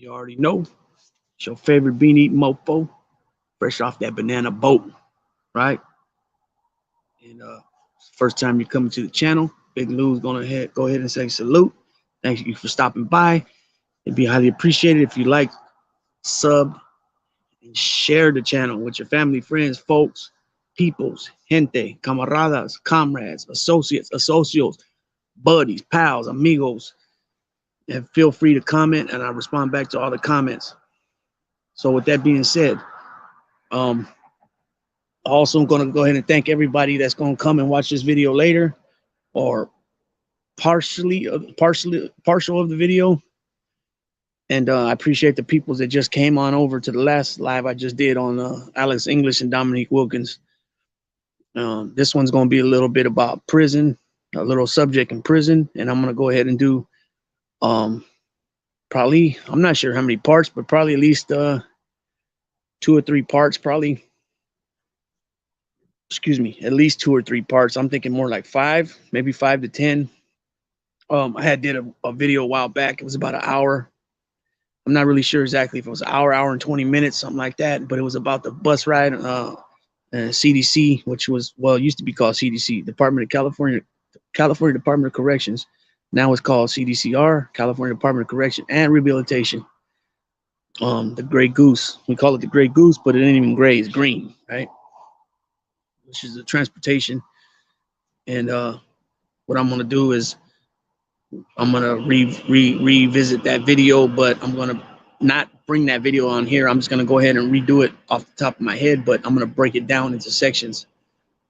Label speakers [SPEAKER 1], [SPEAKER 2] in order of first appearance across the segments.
[SPEAKER 1] You already know. It's your favorite bean eating mofo, fresh off that banana boat, right? And first time you're coming to the channel, Big Lou's gonna go ahead and say salute. Thank you for stopping by. It'd be highly appreciated if you like, sub, and share the channel with your family, friends, folks, peoples, gente, camaradas, comrades, associates, associates, buddies, pals, amigos. And feel free to comment, and I respond back to all the comments. So with that being said, also I'm going to go ahead and thank everybody that's going to come and watch this video later, or partial of the video. And I appreciate the people that just came on over to the last live I just did on Alex English and Dominique Wilkins. This one's going to be a little bit about prison, a little subject in prison, and I'm going to go ahead and do probably, I'm not sure how many parts, but probably at least 2 or 3 parts, probably. Excuse me, at least 2 or 3 parts. I'm thinking more like 5, maybe 5 to 10. I did a video a while back. It was about an hour. I'm not really sure exactly if it was an hour and 20 minutes, something like that. But it was about the bus ride, CDC, which was, well, it used to be called CDC, California Department of Corrections. Now it's called CDCR, California Department of Correction and Rehabilitation. The gray goose. We call it the gray goose, but it ain't even gray. It's green, right? Which is the transportation. And what I'm going to do is I'm going to revisit that video, but I'm going to not bring that video on here. I'm just going to go ahead and redo it off the top of my head, but I'm going to break it down into sections.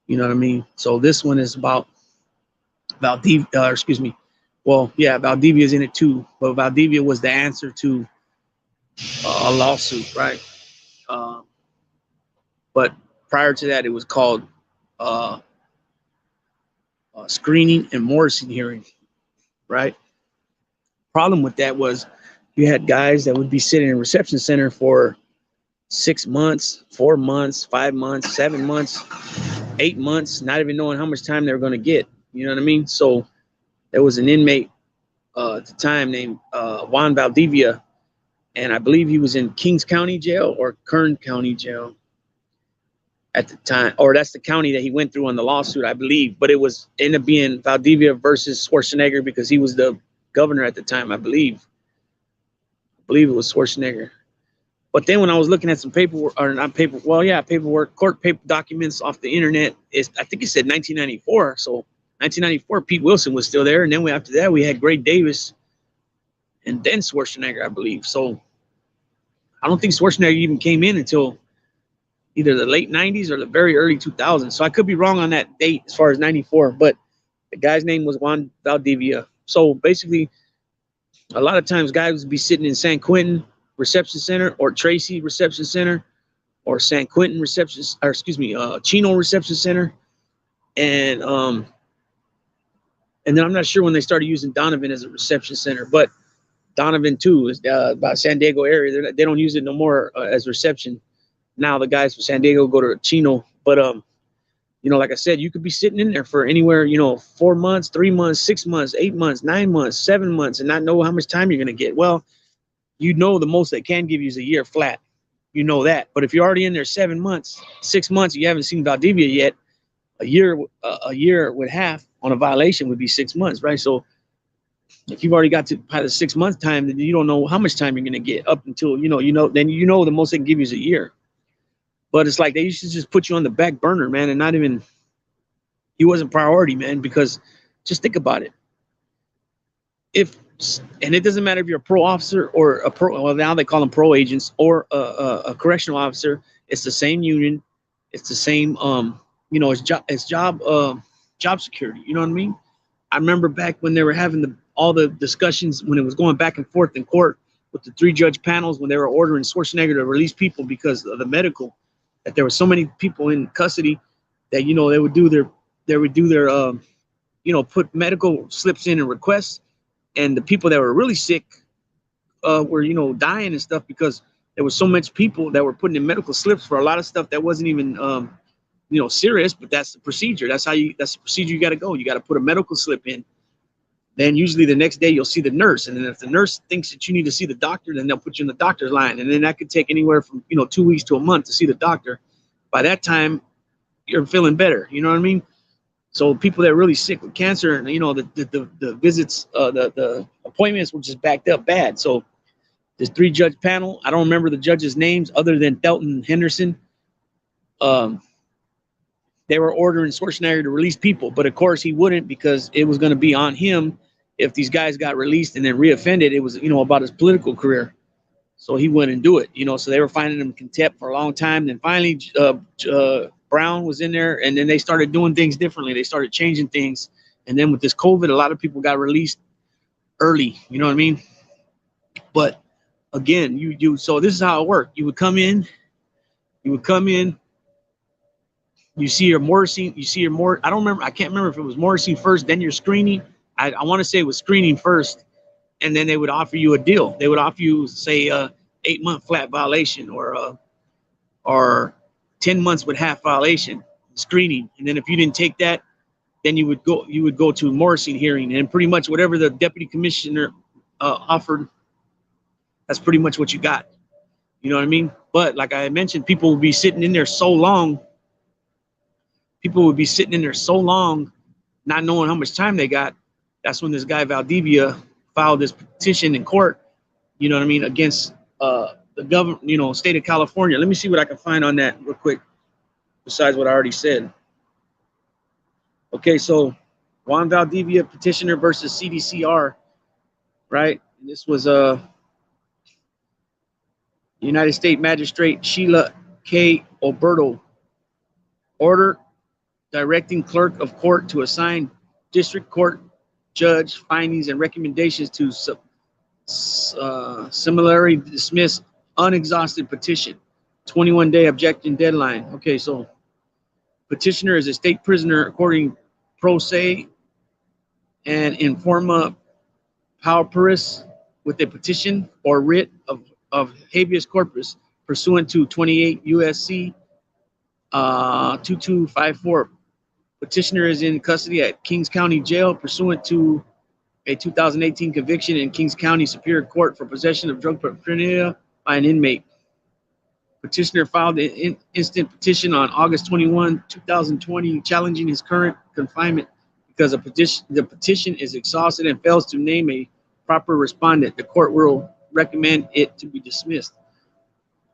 [SPEAKER 1] You know what I mean? So this one is about Valdivia, Well, yeah, Valdivia is in it too, but Valdivia was the answer to a lawsuit, right? But prior to that, it was called screening and Morrissey hearing, right? Problem with that was you had guys that would be sitting in a reception center for 6 months, 4 months, 5 months, 7 months, 8 months, not even knowing how much time they were going to get. You know what I mean? So there was an inmate at the time named Juan Valdivia, and I believe he was in Kings County Jail or Kern County Jail at the time, or that's the county that he went through on the lawsuit, I believe. But it was ended up being Valdivia versus Schwarzenegger because he was the governor at the time, I believe. I believe it was Schwarzenegger. But then when I was looking at some paperwork, or not paperwork, well, yeah, paperwork, court paper documents off the internet, I think it said 1994. So 1994, Pete Wilson was still there. And then after that, we had Gray Davis and then Schwarzenegger, I believe. So I don't think Schwarzenegger even came in until either the late 90s or the very early 2000s. So I could be wrong on that date as far as 94, but the guy's name was Juan Valdivia. So basically, a lot of times guys would be sitting in San Quentin Reception Center or Tracy Reception Center or San Quentin Reception, or excuse me, Chino Reception Center. And then I'm not sure when they started using Donovan as a reception center, but Donovan too is about San Diego area. They don't use it no more as reception. Now the guys from San Diego go to Chino, but you know, like I said, you could be sitting in there for anywhere, 4 months, 3 months, 6 months, 8 months, 9 months, 7 months, and not know how much time you're gonna get. Well, the most they can give you is a year flat. You know that. But if you're already in there 7 months, 6 months, you haven't seen Valdivia yet, a year with half on a violation would be 6 months, right? So if you've already got to by the 6 month time, then you don't know how much time you're gonna get up until then the most they can give you is a year. But it's like they used to just put you on the back burner, man, and not even, he wasn't priority, man, because just think about it. And it doesn't matter if you're a pro officer or a pro, well, now they call them pro agents, or a correctional officer. It's the same union. It's the same, it's job security. You know what I mean? I remember back when they were having all the discussions when it was going back and forth in court with the 3-judge panels, when they were ordering Schwarzenegger to release people because of the medical, that there were so many people in custody that, they would do their, put medical slips in and requests. And the people that were really sick were, dying and stuff because there was so much people that were putting in medical slips for a lot of stuff that wasn't even, serious, but that's the procedure. That's the procedure you got to go. You got to put a medical slip in. Then usually the next day you'll see the nurse, and then if the nurse thinks that you need to see the doctor, then they'll put you in the doctor's line, and then that could take anywhere from 2 weeks to a month to see the doctor. By that time, you're feeling better. You know what I mean? So people that are really sick with cancer, and the visits, the appointments were just backed up bad. So this 3-judge panel, I don't remember the judges' names other than Thelton Henderson. They were ordering Schwarzenegger to release people, but of course he wouldn't, because it was going to be on him if these guys got released and then reoffended. It was about his political career, so he wouldn't do it. So they were finding him contempt for a long time. Then finally, Brown was in there, and then they started doing things differently. They started changing things, and then with this COVID, a lot of people got released early. You know what I mean? But again, so this is how it worked. You would come in. You see your Morrissey. I don't remember. I can't remember if it was Morrissey first, then your screening. I want to say it was screening first, and then they would offer you a deal. They would offer you, say, 8-month flat violation, or 10 months with half violation screening. And then if you didn't take that, then you would go to a Morrissey hearing, and pretty much whatever the deputy commissioner offered, that's pretty much what you got. You know what I mean? But like I mentioned, people would be sitting in there so long. Not knowing how much time they got. That's when this guy Valdivia filed this petition in court, you know what I mean, against the government, state of California. Let me see what I can find on that real quick, besides what I already said. Okay, so Juan Valdivia petitioner versus CDCR, right? And this was United States Magistrate Sheila K. Oberto. Order directing clerk of court to assign district court judge findings and recommendations to similarly dismiss unexhausted petition. 21-day objection deadline. Okay, so petitioner is a state prisoner according pro se and in forma pauperis with a petition or writ of habeas corpus pursuant to 28 USC 2254. Petitioner is in custody at Kings County Jail pursuant to a 2018 conviction in Kings County Superior Court for possession of drug paraphernalia by an inmate. Petitioner filed an instant petition on August 21, 2020, challenging his current confinement because the petition is exhausted and fails to name a proper respondent. The court will recommend it to be dismissed.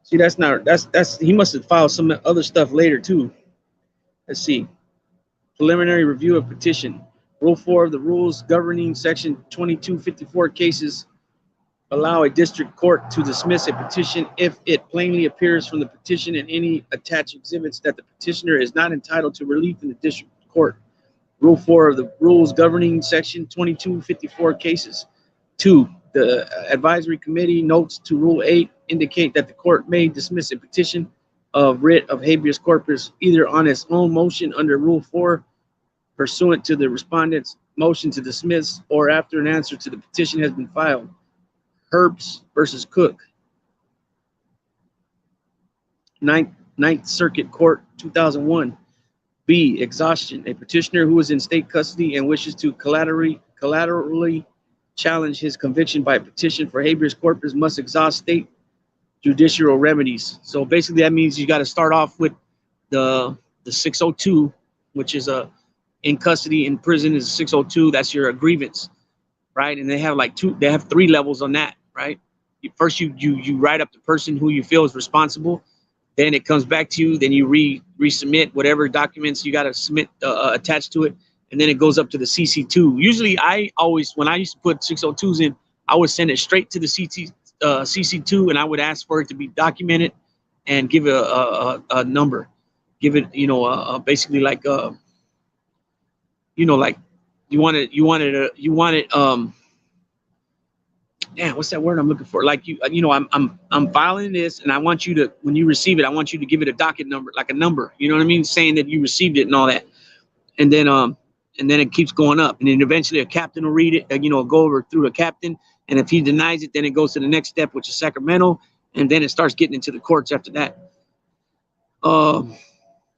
[SPEAKER 1] See, that's he must have filed some other stuff later too. Let's see. Preliminary review of petition. Rule 4 of the rules governing section 2254 cases allow a district court to dismiss a petition if it plainly appears from the petition and any attached exhibits that the petitioner is not entitled to relief in the district court. Rule 4 of the rules governing section 2254 cases. 2. The advisory committee notes to Rule 8 indicate that the court may dismiss a petition of writ of habeas corpus either on its own motion under Rule 4 pursuant to the respondent's motion to dismiss or after an answer to the petition has been filed. Herbst versus Cook. Ninth Circuit Court, 2001. B, exhaustion. A petitioner who is in state custody and wishes to collaterally challenge his conviction by petition for habeas corpus must exhaust state judicial remedies. So basically that means you got to start off with the 602, which is in custody in prison is 602. That's your grievance, right? And they have they have 3 levels on that, right? First you write up the person who you feel is responsible. Then it comes back to you. Then you resubmit whatever documents you got to submit attached to it. And then it goes up to the CC2. Usually when I used to put 602s in, I would send it straight to the CC2 and I would ask for it to be documented and give a number. Give it, basically like, like you want it, damn, what's that word I'm looking for? Like I'm filing this and I want you to, when you receive it, I want you to give it a docket number, like a number, you know what I mean? Saying that you received it and all that. And then it keeps going up. And then eventually a captain will read it, go over through a captain. And if he denies it, then it goes to the next step, which is Sacramento. And then it starts getting into the courts after that.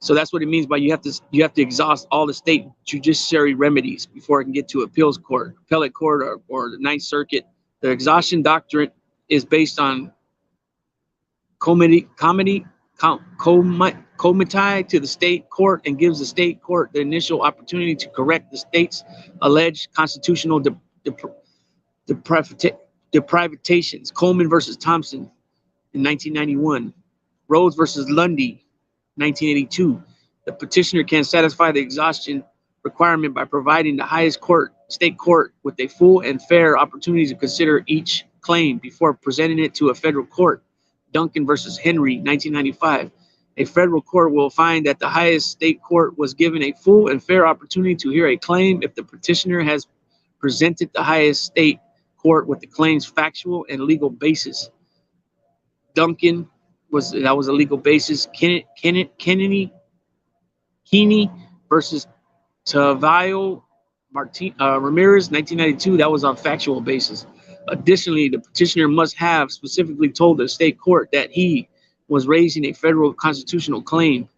[SPEAKER 1] So that's what it means by you have to exhaust all the state judiciary remedies before it can get to appeals court, appellate court, or the Ninth Circuit. The exhaustion doctrine is based on comity to the state court and gives the state court the initial opportunity to correct the state's alleged constitutional deprivations. Coleman versus Thompson in 1991. Rhodes versus Lundy, 1982. The petitioner can satisfy the exhaustion requirement by providing the highest court, state court, with a full and fair opportunity to consider each claim before presenting it to a federal court. Duncan versus Henry, 1995. A federal court will find that the highest state court was given a full and fair opportunity to hear a claim if the petitioner has presented the highest state court with the claim's factual and legal basis. Duncan was a legal basis. Keeney versus Tavayo Ramirez, 1992. That was on factual basis. Additionally, the petitioner must have specifically told the state court that he was raising a federal constitutional claim.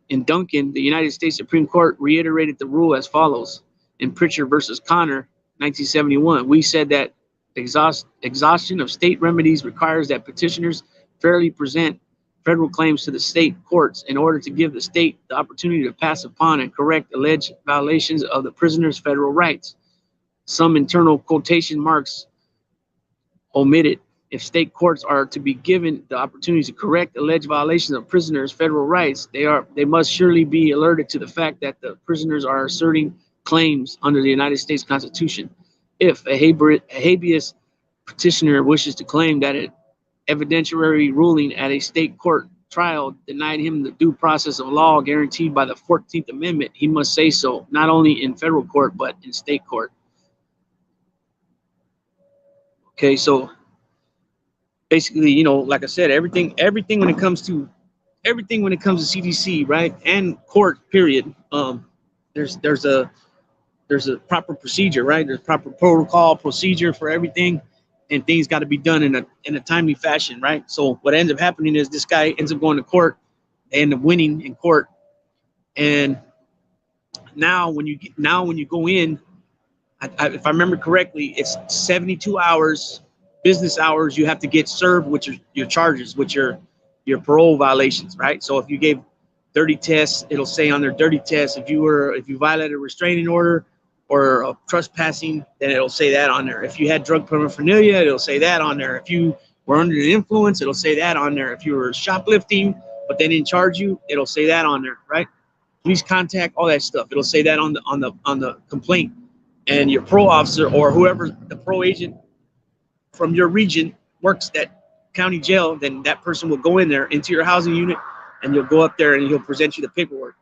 [SPEAKER 1] In Duncan, the United States Supreme Court reiterated the rule as follows. In Pritchard versus Connor, 1971, we said that exhaustion of state remedies requires that petitioners fairly present federal claims to the state courts in order to give the state the opportunity to pass upon and correct alleged violations of the prisoner's federal rights. Some internal quotation marks omitted. If state courts are to be given the opportunity to correct alleged violations of prisoners' federal rights, they must surely be alerted to the fact that the prisoners are asserting claims under the United States Constitution. If a habeas petitioner wishes to claim that an evidentiary ruling at a state court trial denied him the due process of law guaranteed by the 14th Amendment, he must say so, not only in federal court, but in state court. Okay, so basically, you know, like I said, everything when it comes to CDC, right, and court, period. There's a proper procedure, right? There's proper protocol, procedure for everything, and things got to be done in a timely fashion, right? So what ends up happening is this guy ends up going to court, they end up winning in court, and now when you go in, if I remember correctly, it's 72 hours, business hours, you have to get served with your charges, with your parole violations, right? So if you gave dirty tests, it'll say on their dirty tests. If you violated a restraining order or a trespassing, then it'll say that on there. If you had drug paraphernalia, it'll say that on there. If you were under the influence, it'll say that on there. If you were shoplifting, but they didn't charge you, it'll say that on there, right? Police contact, all that stuff. It'll say that on the complaint. And your parole officer or whoever the parole agent from your region works that county jail, then that person will go in there into your housing unit, and you'll go up there and he'll present you the paperwork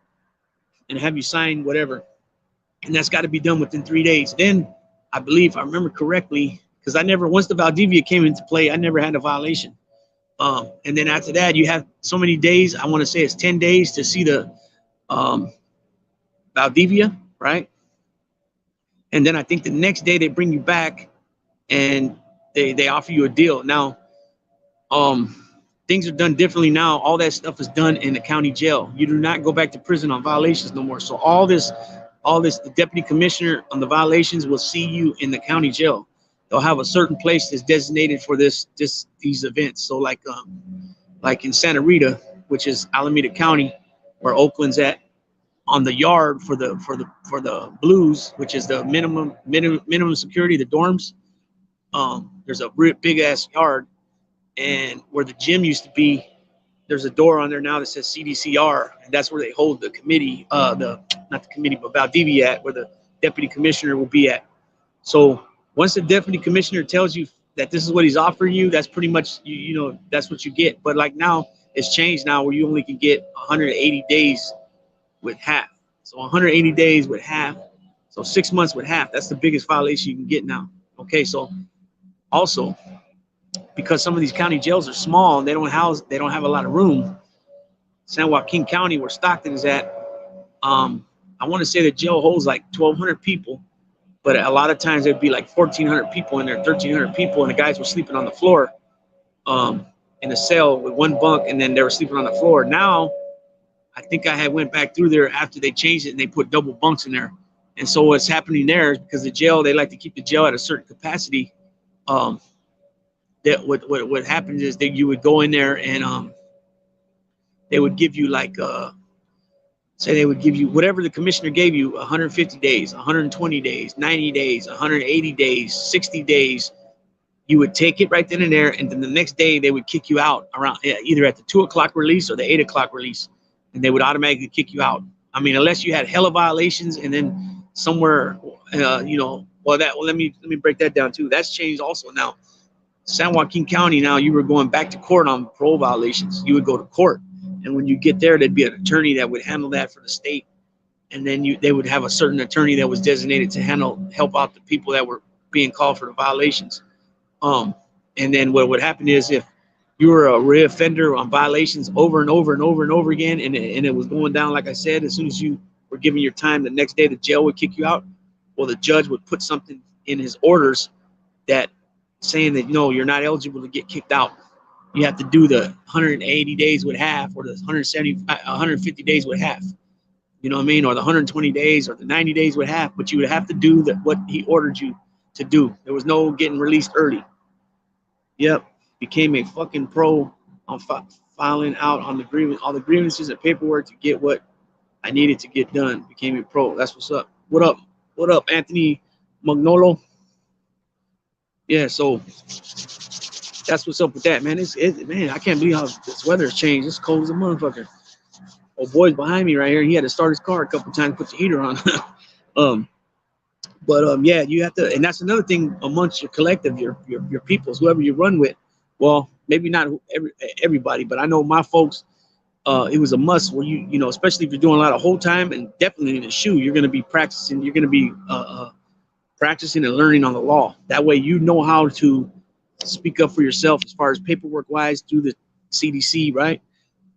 [SPEAKER 1] and have you sign whatever. And that's got to be done within 3 days. Then I believe, I remember correctly, because once the Valdivia came into play, I never had a violation. And then after that, you have so many days, I want to say it's 10 days to see the Valdivia, right? And then I think the next day they bring you back and they offer you a deal. Now, things are done differently now. All that stuff is done in the county jail. You do not go back to prison on violations no more. So all this, the deputy commissioner on the violations will see you in the county jail. They'll have a certain place that's designated for these events. So like in Santa Rita, which is Alameda County, where Oakland's at, on the yard for the Blues, which is the minimum security, the dorms. There's a big ass yard, and where the gym used to be, there's a door on there now that says CDCR, and that's where they hold the committee, not the committee, but Valdivia at, where the deputy commissioner will be at. So once the deputy commissioner tells you that this is what he's offering you, that's pretty much, you know, that's what you get. But like now, it's changed now where you only can get 180 days with half. So 180 days with half. So 6 months with half. That's the biggest violation you can get now. Okay, so also, because some of these county jails are small and they don't have a lot of room. San Joaquin County, where Stockton is at, I want to say the jail holds like 1,200 people, but a lot of times there'd be like 1,400 people in there, 1,300 people, and the guys were sleeping on the floor in a cell with one bunk, and then they were sleeping on the floor. Now I think I had went back through there after they changed it and they put double bunks in there. And so what's happening there is because the jail, they like to keep the jail at a certain capacity. Um, that what happens is that you would go in there and they would give you like say they would give you whatever the commissioner gave you, 150 days, 120 days, 90 days, 180 days, 60 days. You would take it right then and there, and then the next day they would kick you out around either at the 2 o'clock release or the 8 o'clock release, and they would automatically kick you out. I mean, unless you had hella violations, and then somewhere, well, let me break that down too. That's changed also now. San Joaquin County now, you were going back to court on parole violations. You would go to court, and when you get there, there'd be an attorney that would handle that for the state, and then they would have a certain attorney that was designated to help out the people that were being called for the violations. And then what would happen is if you were a reoffender on violations over and over and over and over again, and it was going down, like I said, as soon as you were given your time, the next day the jail would kick you out. Well, the judge would put something in his orders that saying that, no, you're not eligible to get kicked out. You have to do the 180 days with half, or the 150 days with half. You know what I mean? Or the 120 days or the 90 days with half, but you would have to do what he ordered you to do. There was no getting released early. Yep, became a fucking pro on filing out on all the grievances and paperwork to get what I needed to get done. Became a pro. That's what's up. What up? What up, Anthony Magnolo? Yeah, so that's what's up with that, man. Man, I can't believe how this weather has changed. It's cold as a motherfucker. Oh, boy's behind me right here. He had to start his car a couple times, put the heater on. Yeah, you have to, and that's another thing amongst your collective, your peoples, whoever you run with. Well, maybe not everybody, but I know my folks. It was a must where you especially if you're doing a lot of whole time, and definitely in the shoe, you're going to be practicing. You're going to be practicing and learning on the law. That way, you know how to speak up for yourself as far as paperwork wise through the CDC, right?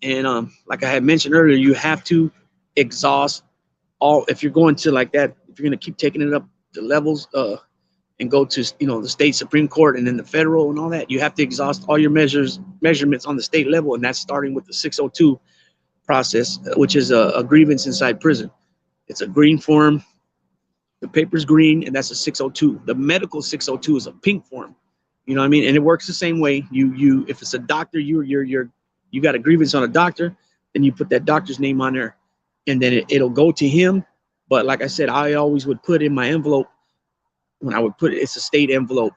[SPEAKER 1] And like I had mentioned earlier, you have to exhaust all. If you're going to like that, if you're going to keep taking it up the levels and go to the state Supreme Court and then the federal and all that, you have to exhaust all your measurements on the state level, and that's starting with the 602 process, which is a grievance inside prison. It's a green form. The paper's green, and that's a 602. The medical 602 is a pink form. You know what I mean? And it works the same way. You if it's a doctor, you got a grievance on a doctor, then you put that doctor's name on there, and then it'll go to him. But like I said, I always would put in my envelope, when I would put it, it's a state envelope,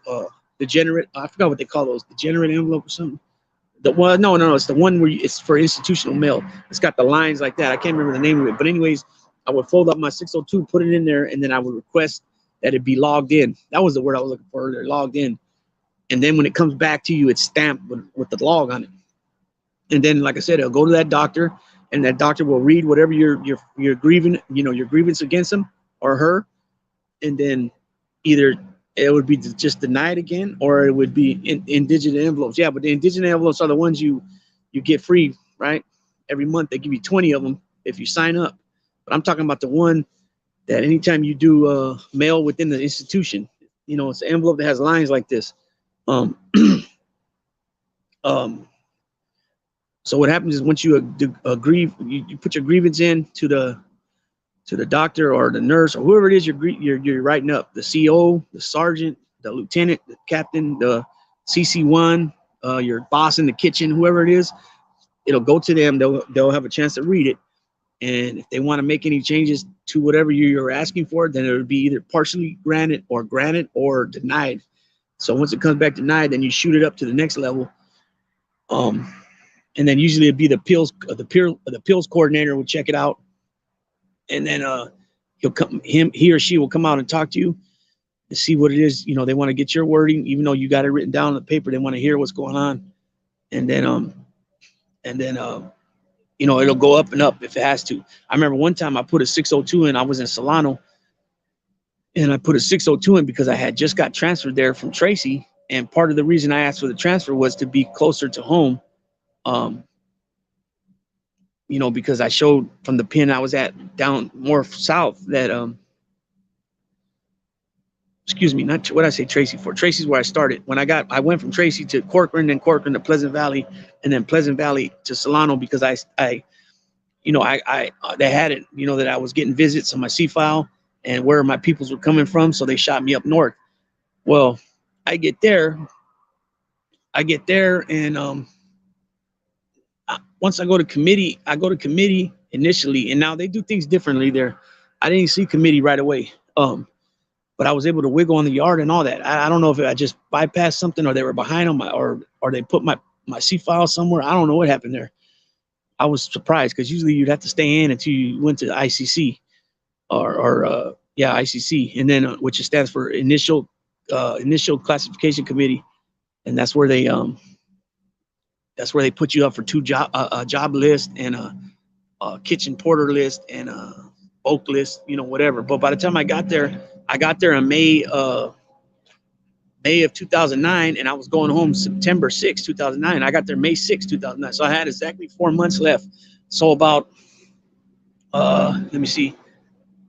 [SPEAKER 1] degenerate. I forgot what they call those, degenerate envelope or something. No, it's the one where it's for institutional mail. It's got the lines like that. I can't remember the name of it. But anyways, I would fold up my 602, put it in there, and then I would request that it be logged in. That was the word I was looking for. They're logged in. And then when it comes back to you, it's stamped with the log on it. And then, like I said, it'll go to that doctor, and that doctor will read whatever you're grieving, your grievance against him or her, and then either it would be just denied again, or it would be in digital envelopes. Yeah, but the indigenous envelopes are the ones you get free, right? Every month they give you 20 of them if you sign up. But I'm talking about the one that anytime you do mail within the institution, it's an envelope that has lines like this. So what happens is once you agree, you put your grievance in to the doctor or the nurse or whoever it is you're writing up, the CO, the sergeant, the lieutenant, the captain, the CC1, your boss in the kitchen, whoever it is, it'll go to them. They'll have a chance to read it. And if they want to make any changes to whatever you're asking for, then it would be either partially granted or denied. So once it comes back denied, then you shoot it up to the next level. And then usually it'd be the appeals coordinator would check it out, and then he or she will come out and talk to you to see what it is. They want to get your wording, even though you got it written down on the paper. They want to hear what's going on, and then it'll go up and up if it has to. I remember one time I put a 602 in. I was in Solano, and I put a 602 in because I had just got transferred there from Tracy, and part of the reason I asked for the transfer was to be closer to home. Because I showed from the pen I was at down more south that, not what I say Tracy for. Tracy's where I started. When I went from Tracy to Corcoran, then Corcoran to Pleasant Valley, and then Pleasant Valley to Solano, because I you know, they had it, you know, that I was getting visits on my C file and where my peoples were coming from. So they shot me up north. Well, I get there, and once I go to committee initially, and now they do things differently there. I didn't see committee right away. But I was able to wiggle on the yard and all that. I don't know if I just bypassed something or they were behind on my, or they put my C file somewhere. I don't know what happened there. I was surprised because usually you'd have to stay in until you went to ICC ICC, and then which stands for initial classification committee, and that's where they put you up for a job list and a kitchen porter list and a bulk list, you know, whatever. But by the time I got there in May of 2009, and I was going home September 6, 2009. I got there May 6, 2009. So I had exactly 4 months left. So about, let me see.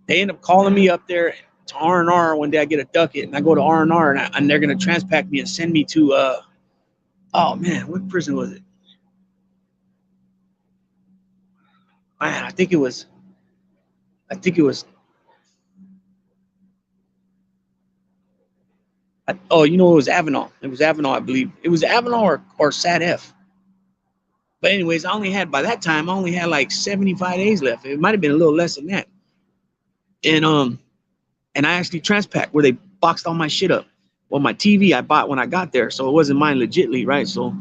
[SPEAKER 1] They end up calling me up there to R&R one day. I get a ducket, and I go to R&R, and they're going to transpack me and send me to, oh, man, what prison was it? Man, I think it was, oh, you know, it was Avenal. It was Avenal, I believe. It was Avenal or Sat F. But anyways, by that time, I only had like 75 days left. It might have been a little less than that. And I actually transpacked where they boxed all my shit up. Well, my TV I bought when I got there, so it wasn't mine legitly, right? So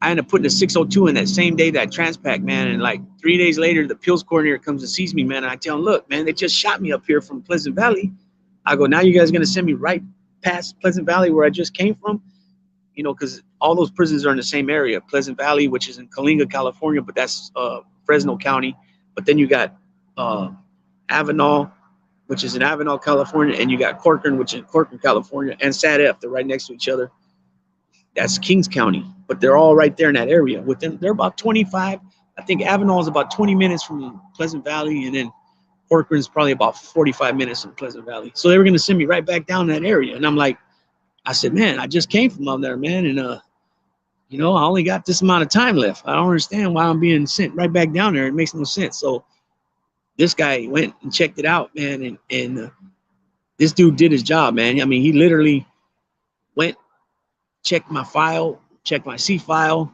[SPEAKER 1] I ended up putting a 602 in that same day that I transpacked, man. And like 3 days later, the appeals coordinator comes and sees me, man. And I tell him, look, man, they just shot me up here from Pleasant Valley. I go, now you guys are going to send me right past Pleasant Valley where I just came from? You know, because all those prisons are in the same area. Pleasant Valley, which is in Coalinga, California, but that's Fresno County. But then you got Avenal, which is in Avenal, California, and you got Corcoran, which is in Corcoran, California, and Sat F. They're right next to each other. That's Kings County, but they're all right there in that area. They're about 25. I think Avenal is about 20 minutes from Pleasant Valley, and then Corcoran's probably about 45 minutes from Pleasant Valley. So they were going to send me right back down that area, and I'm like, I said, man, I just came from up there, man, and you know, I only got this amount of time left. I don't understand why I'm being sent right back down there. It makes no sense. So this guy went and checked it out, man, and this dude did his job, man. I mean, he literally went, checked my file, checked my C file,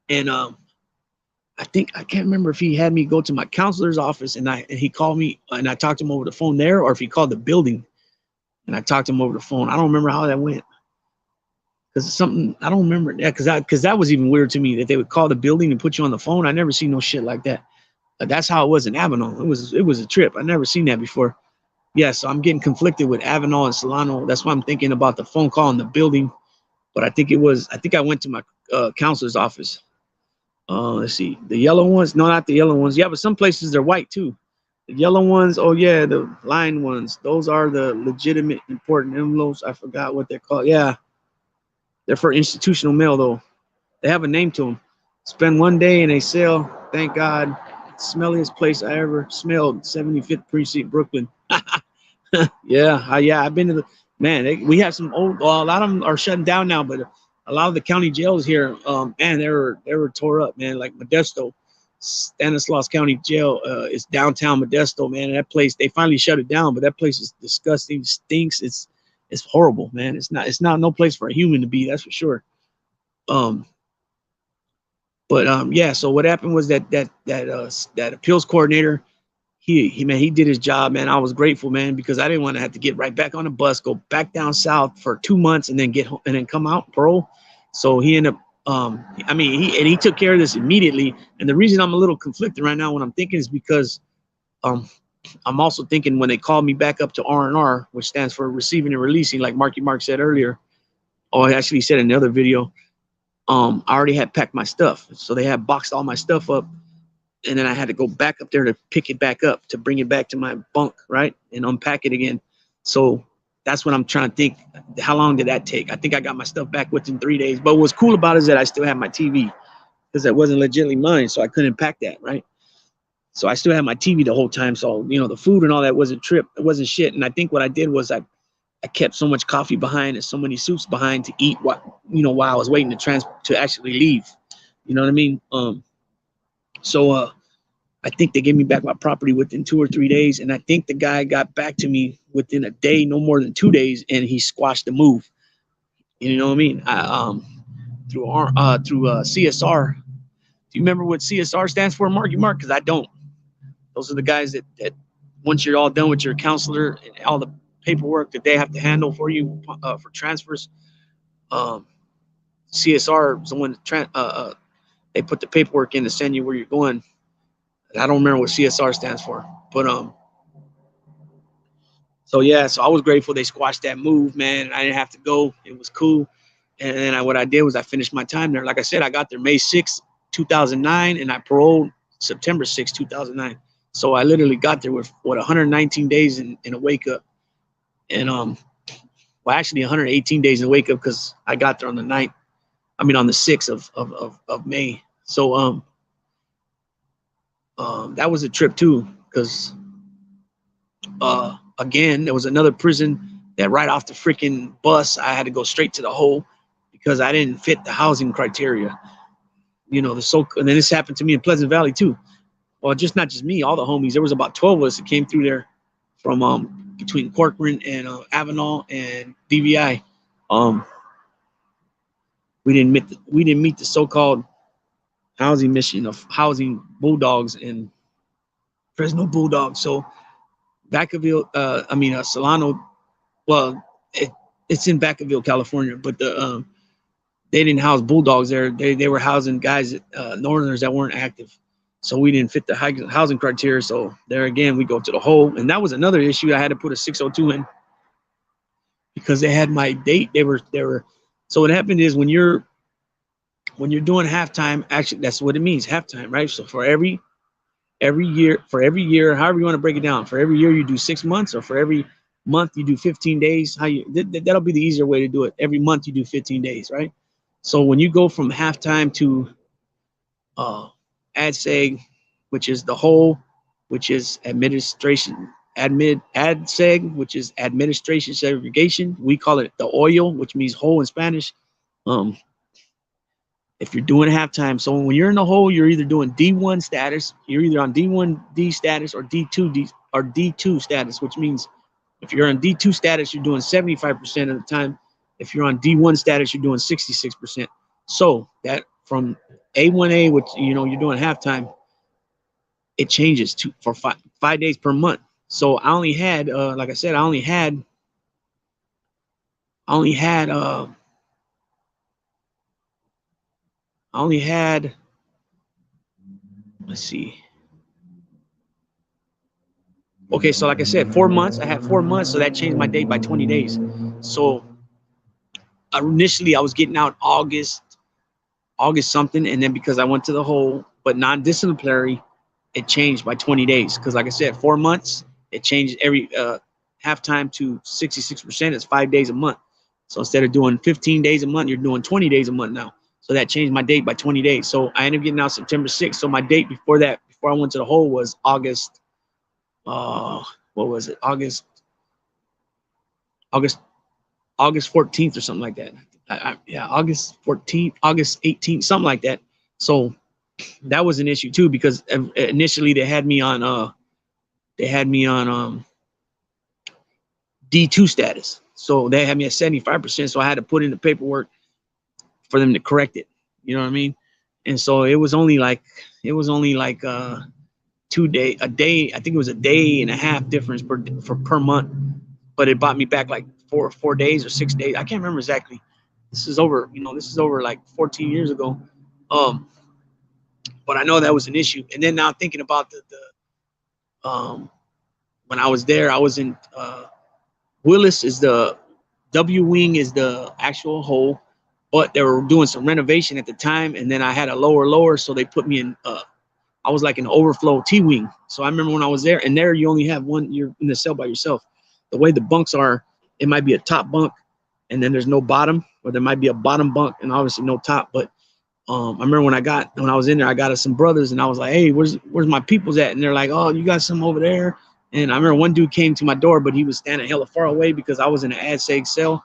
[SPEAKER 1] and I can't remember if he had me go to my counselor's office and he called me and I talked to him over the phone there, or if he called the building and I talked to him over the phone. I don't remember how that went. Because it's something I don't remember. Yeah, because that was even weird to me that they would call the building and put you on the phone. I never seen no shit like that. That's how it was in Avenal. It was a trip. I never seen that before. Yeah, so I'm getting conflicted with Avenal and Solano. That's why I'm thinking about the phone call in the building. But I think I went to my counselor's office. Let's see. The yellow ones. No, not the yellow ones. Yeah, but some places they're white too. The yellow ones, oh yeah, the line ones. Those are the legitimate important envelopes. I forgot what they're called. Yeah. They're for institutional mail, though. They have a name to them. Spend one day in a cell. Thank God. Smelliest place I ever smelled. 75th Precinct, Brooklyn. Yeah, I've been to the, man, we have some old, well, a lot of them are shutting down now, but a lot of the county jails here, man, they were tore up, man. Like Modesto, Stanislaus County Jail is downtown Modesto, man. And that place, they finally shut it down, but that place is disgusting, stinks. It's horrible, man. It's not no place for a human to be, that's for sure. Yeah, so what happened was that appeals coordinator, he did his job, man. I was grateful, man, because I didn't want to have to get right back on the bus, go back down south for 2 months and then get home and then come out parole. So he ended up he took care of this immediately. And the reason I'm a little conflicted right now when I'm thinking is because I'm also thinking when they called me back up to R&R, which stands for receiving and releasing, like Marky Mark said earlier, or actually said in the other video, I already had packed my stuff. So they had boxed all my stuff up, and then I had to go back up there to pick it back up, to bring it back to my bunk, right, and unpack it again. So that's what I'm trying to think. How long did that take? I think I got my stuff back within 3 days. But what's cool about it is that I still have my TV, because that wasn't legitimately mine, so I couldn't pack that, right? So I still had my TV the whole time. So, you know, the food and all that wasn't trip. It wasn't shit. And I think what I did was I kept so much coffee behind and so many soups behind to eat while I was waiting to actually leave. You know what I mean? I think they gave me back my property within 2 or 3 days, and I think the guy got back to me within a day, no more than 2 days, and he squashed the move. You know what I mean? Through CSR. Do you remember what CSR stands for, Mark? You Mark? Because I don't. Those are the guys that once you're all done with your counselor and all the paperwork that they have to handle for you for transfers, um, CSR is the one that they put the paperwork in to send you where you're going. I don't remember what CSR stands for, but so yeah, so I was grateful they squashed that move, man. And I didn't have to go. It was cool. And then what I did was I finished my time there. Like I said, I got there May 6th, 2009, and I paroled September 6th, 2009. So I literally got there with 119 days in a wake up, and well, actually 118 days in a wake up because I got there on the 9th. I mean on the 6th of May. So that was a trip too, because again, there was another prison that right off the freaking bus, I had to go straight to the hole because I didn't fit the housing criteria. You know, and then this happened to me in Pleasant Valley too. Well, not just me, all the homies. There was about 12 of us that came through there from between Corcoran and Avenal and DVI. We didn't meet the so-called housing mission of housing bulldogs and Fresno Bulldogs. So Vacaville, Solano. Well, it's in Vacaville, California, but they didn't house bulldogs there. They were housing guys, northerners that weren't active. So we didn't fit the housing criteria. So there again, we go to the hole. And that was another issue. I had to put a 602 in because they had my date. They were. So what happened is when you're doing halftime, actually, that's what it means, halftime, right? So for every year, however you want to break it down, for every year you do 6 months, or for every month you do 15 days. That'll be the easier way to do it. Every month you do 15 days, right? So when you go from halftime to ADSEG, which is the whole, which is administration, ADSEG, which is administration segregation. We call it the oil, which means hole in Spanish. If you're doing halftime, so when you're in the hole, you're either doing D1 status, you're either on D1D status or D2 status, which means if you're on D2 status, you're doing 75% of the time. If you're on D1 status, you're doing 66%. So that from A1A, which you're doing halftime, it changes for 5 days per month. So I only had, like I said, I only had let's see. Okay, so like I said, 4 months. I had 4 months, so that changed my date by 20 days. So initially I was getting out August something, and then because I went to the hole, but non-disciplinary, it changed by 20 days. Because like I said, 4 months, it changed every halftime to 66%. It's 5 days a month. So instead of doing 15 days a month, you're doing 20 days a month now. So that changed my date by 20 days. So I ended up getting out September 6th. So my date before I went to the hole was August. What was it? August 14th or something like that. August 14th, August 18th, something like that. So that was an issue too, because initially they had me on D2 status. So they had me at 75%. So I had to put in the paperwork for them to correct it. You know what I mean? And so it was only like 2 day, a day. I think it was a day and a half difference per month, but it bought me back like 4 days or 6 days. I can't remember exactly. This is over like 14 years ago. But I know that was an issue. And then now thinking about when I was there, I was in Willis is the W wing is the actual hole, but they were doing some renovation at the time, and then I had a lower, so they put me in. I was like an overflow T wing. So I remember when I was there, and there you only have one. You're in the cell by yourself. The way the bunks are, it might be a top bunk, and then there's no bottom, or there might be a bottom bunk, and obviously no top. But I remember when I was in there, I got some brothers, and I was like, "Hey, where's my peoples at?" And they're like, "Oh, you got some over there." And I remember one dude came to my door, but he was standing hella far away because I was in an ADSEG cell,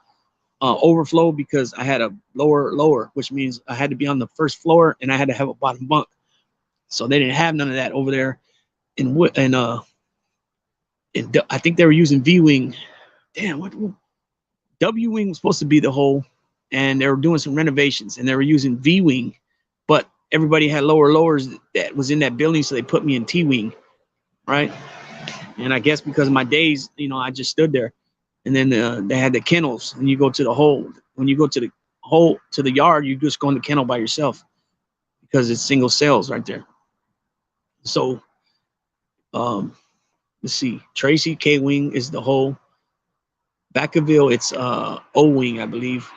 [SPEAKER 1] overflow, because I had a lower, which means I had to be on the first floor and I had to have a bottom bunk. So they didn't have none of that over there I think they were using V wing. Damn, what W wing was supposed to be the whole, and they were doing some renovations, and they were using V wing, but everybody had lowers that was in that building, so they put me in T wing, right? And I guess because of my days, I just stood there, and then they had the kennels, and you go to the hole. When you go to the yard, you just go in the kennel by yourself because it's single cells right there. So, let's see, Tracy K wing is the hole. Vacaville, it's O wing, I believe,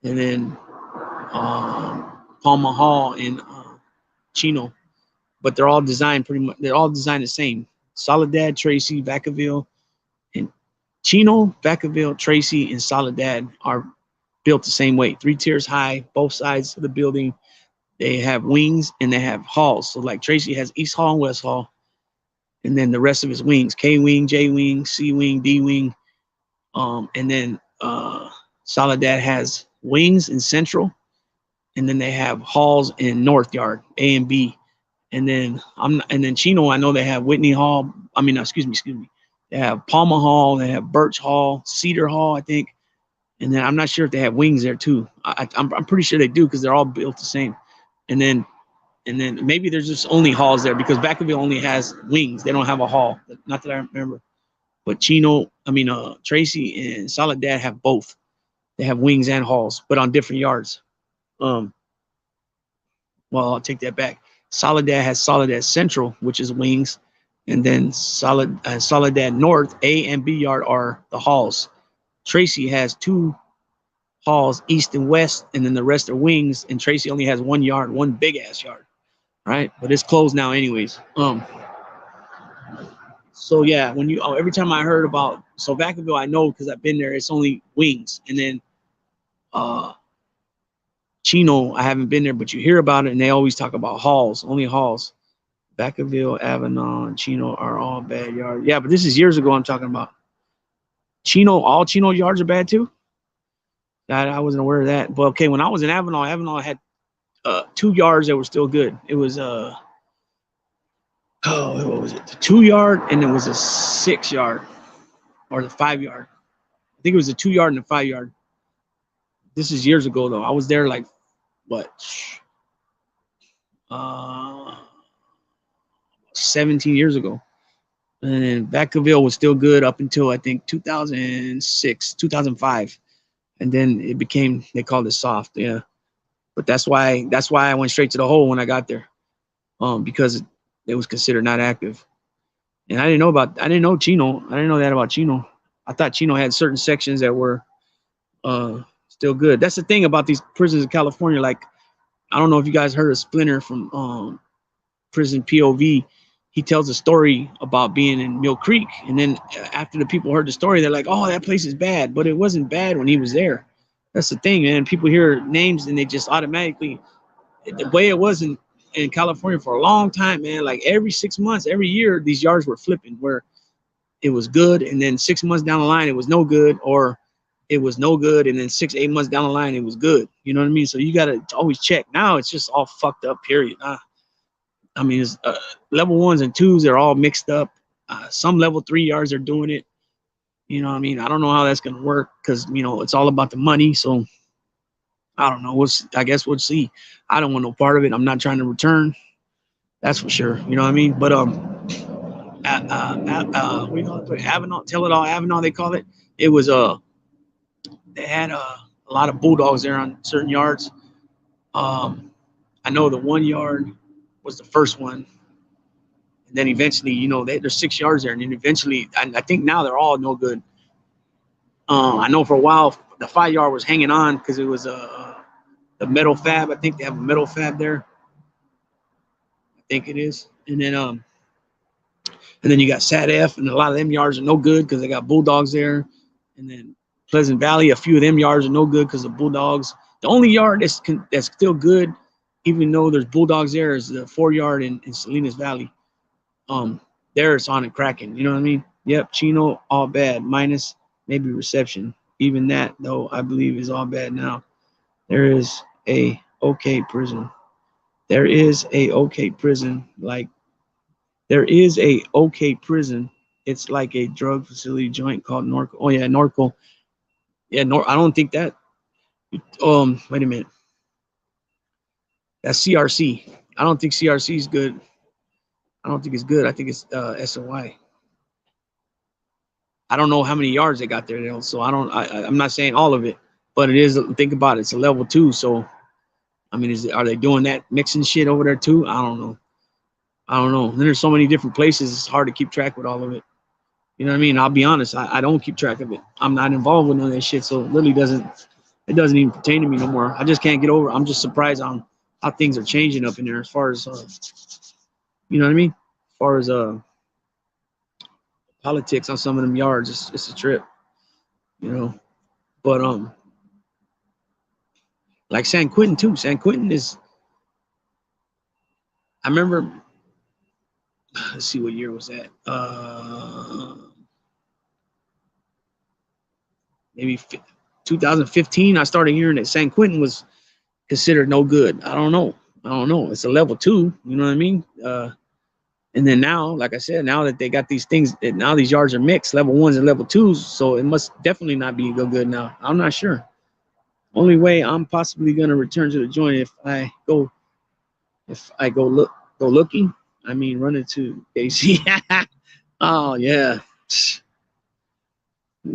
[SPEAKER 1] and then Palma Hall in Chino, but they're all designed they're all designed the same. Soledad, Tracy, Vacaville, and Chino, Vacaville, Tracy, and Soledad are built the same way. 3 tiers high, both sides of the building. They have wings and they have halls. So like Tracy has East Hall and West Hall, and then the rest of his wings: K wing, J wing, C wing, D wing. And then Soledad has wings in Central, and then they have halls in North Yard, A and B. And then Chino, I know they have Whitney Hall. I mean, excuse me. They have Palma Hall, they have Birch Hall, Cedar Hall, I think. And then I'm not sure if they have wings there too. I'm pretty sure they do because they're all built the same. And then maybe there's just only halls there because Vacaville only has wings. They don't have a hall. Not that I remember. But Tracy and Soledad have both. They have wings and halls, but on different yards. Well, I'll take that back. Soledad has Soledad Central, which is wings, and then Soledad North, A and B yard are the halls. Tracy has 2 halls, east and west, and then the rest are wings. And Tracy only has 1 yard, one big ass yard, right? But it's closed now, anyways. So yeah, every time I heard about Vacaville, I know because I've been there. It's only wings, and then Chino, I haven't been there, but you hear about it, and they always talk about halls, only halls. Vacaville, Avalon, Chino are all bad yards. Yeah, but this is years ago I'm talking about. All Chino yards are bad too? I wasn't aware of that. But okay, when I was in Avalon had 2 yards that were still good. It was what was it? The 2 yard, and it was a 6 yard or the 5 yard. I think it was a 2 yard and a 5 yard. This is years ago though. I was there like what? 17 years ago. And then Vacaville was still good up until I think 2006, 2005. And then they called it soft. Yeah. But that's why I went straight to the hole when I got there. Because it was considered not active. And I didn't know Chino. I didn't know that about Chino. I thought Chino had certain sections that were still good. That's the thing about these prisons in California. Like, I don't know if you guys heard of Splinter from Prison POV. He tells a story about being in Mill Creek. And then after the people heard the story, they're like, oh, that place is bad. But it wasn't bad when he was there. That's the thing, man. People hear names and they just automatically, the way it was in California for a long time, man, like every 6 months, every year, these yards were flipping where it was good. And then 6 months down the line, it was no good, or it was no good. And then 6-8 months down the line, it was good. You know what I mean? So you got to always check. Now it's just all fucked up, period. I mean, it's, level 1s and 2s are all mixed up. Some level 3 yards are doing it. You know what I mean? I don't know how that's going to work because, it's all about the money. So I don't know. I guess we'll see. I don't want no part of it. I'm not trying to return. That's for sure. You know what I mean? But we call it Avalon, Tell It All Avalon, they call it. It was they had a lot of bulldogs there on certain yards. I know the 1 yard was the first one, and then eventually, there's 6 yards there, and then eventually, I think now they're all no good. I know for a while the 5 yard was hanging on because it was the metal fab. I think they have a metal fab there. I think it is, and then you got Sat F, and a lot of them yards are no good because they got bulldogs there, and then Pleasant Valley, a few of them yards are no good because of bulldogs. The only yard that's still good, even though there's bulldogs there, is the 4 yard in Salinas Valley. There it's on and cracking. You know what I mean? Yep, Chino, all bad, minus maybe reception. Even that, though, I believe is all bad now. There is a okay prison. There is a okay prison. Like there is a okay prison. It's like a drug facility joint called Norco. Oh yeah, Norco. Yeah, I don't think that. Wait a minute. That's CRC. I don't think CRC is good. I don't think it's good. I think it's SOY. I don't know how many yards they got there, though. So I don't. I'm not saying all of it, but it is. Think about it. It's a level 2. So I mean, are they doing that mixing shit over there too? I don't know. I don't know. And there's so many different places. It's hard to keep track with all of it. You know what I mean? I'll be honest. I don't keep track of it. I'm not involved with none of that shit. So it literally doesn't. It doesn't even pertain to me no more. I just can't get over. I'm just surprised on how things are changing up in there as far as you know what I mean? As far as politics on some of them yards, it's a trip, you know. But like San Quentin too. San Quentin is. I remember. Let's see, what year was that? Maybe 2015. I started hearing that San Quentin was considered no good. I don't know. It's a level 2. You know what I mean? And then now, like I said, now that they got these things, now these yards are mixed, level 1s and level 2s. So it must definitely not be good now. I'm not sure. Only way I'm possibly gonna return to the joint if I go looking. I mean, run into AC. Oh yeah.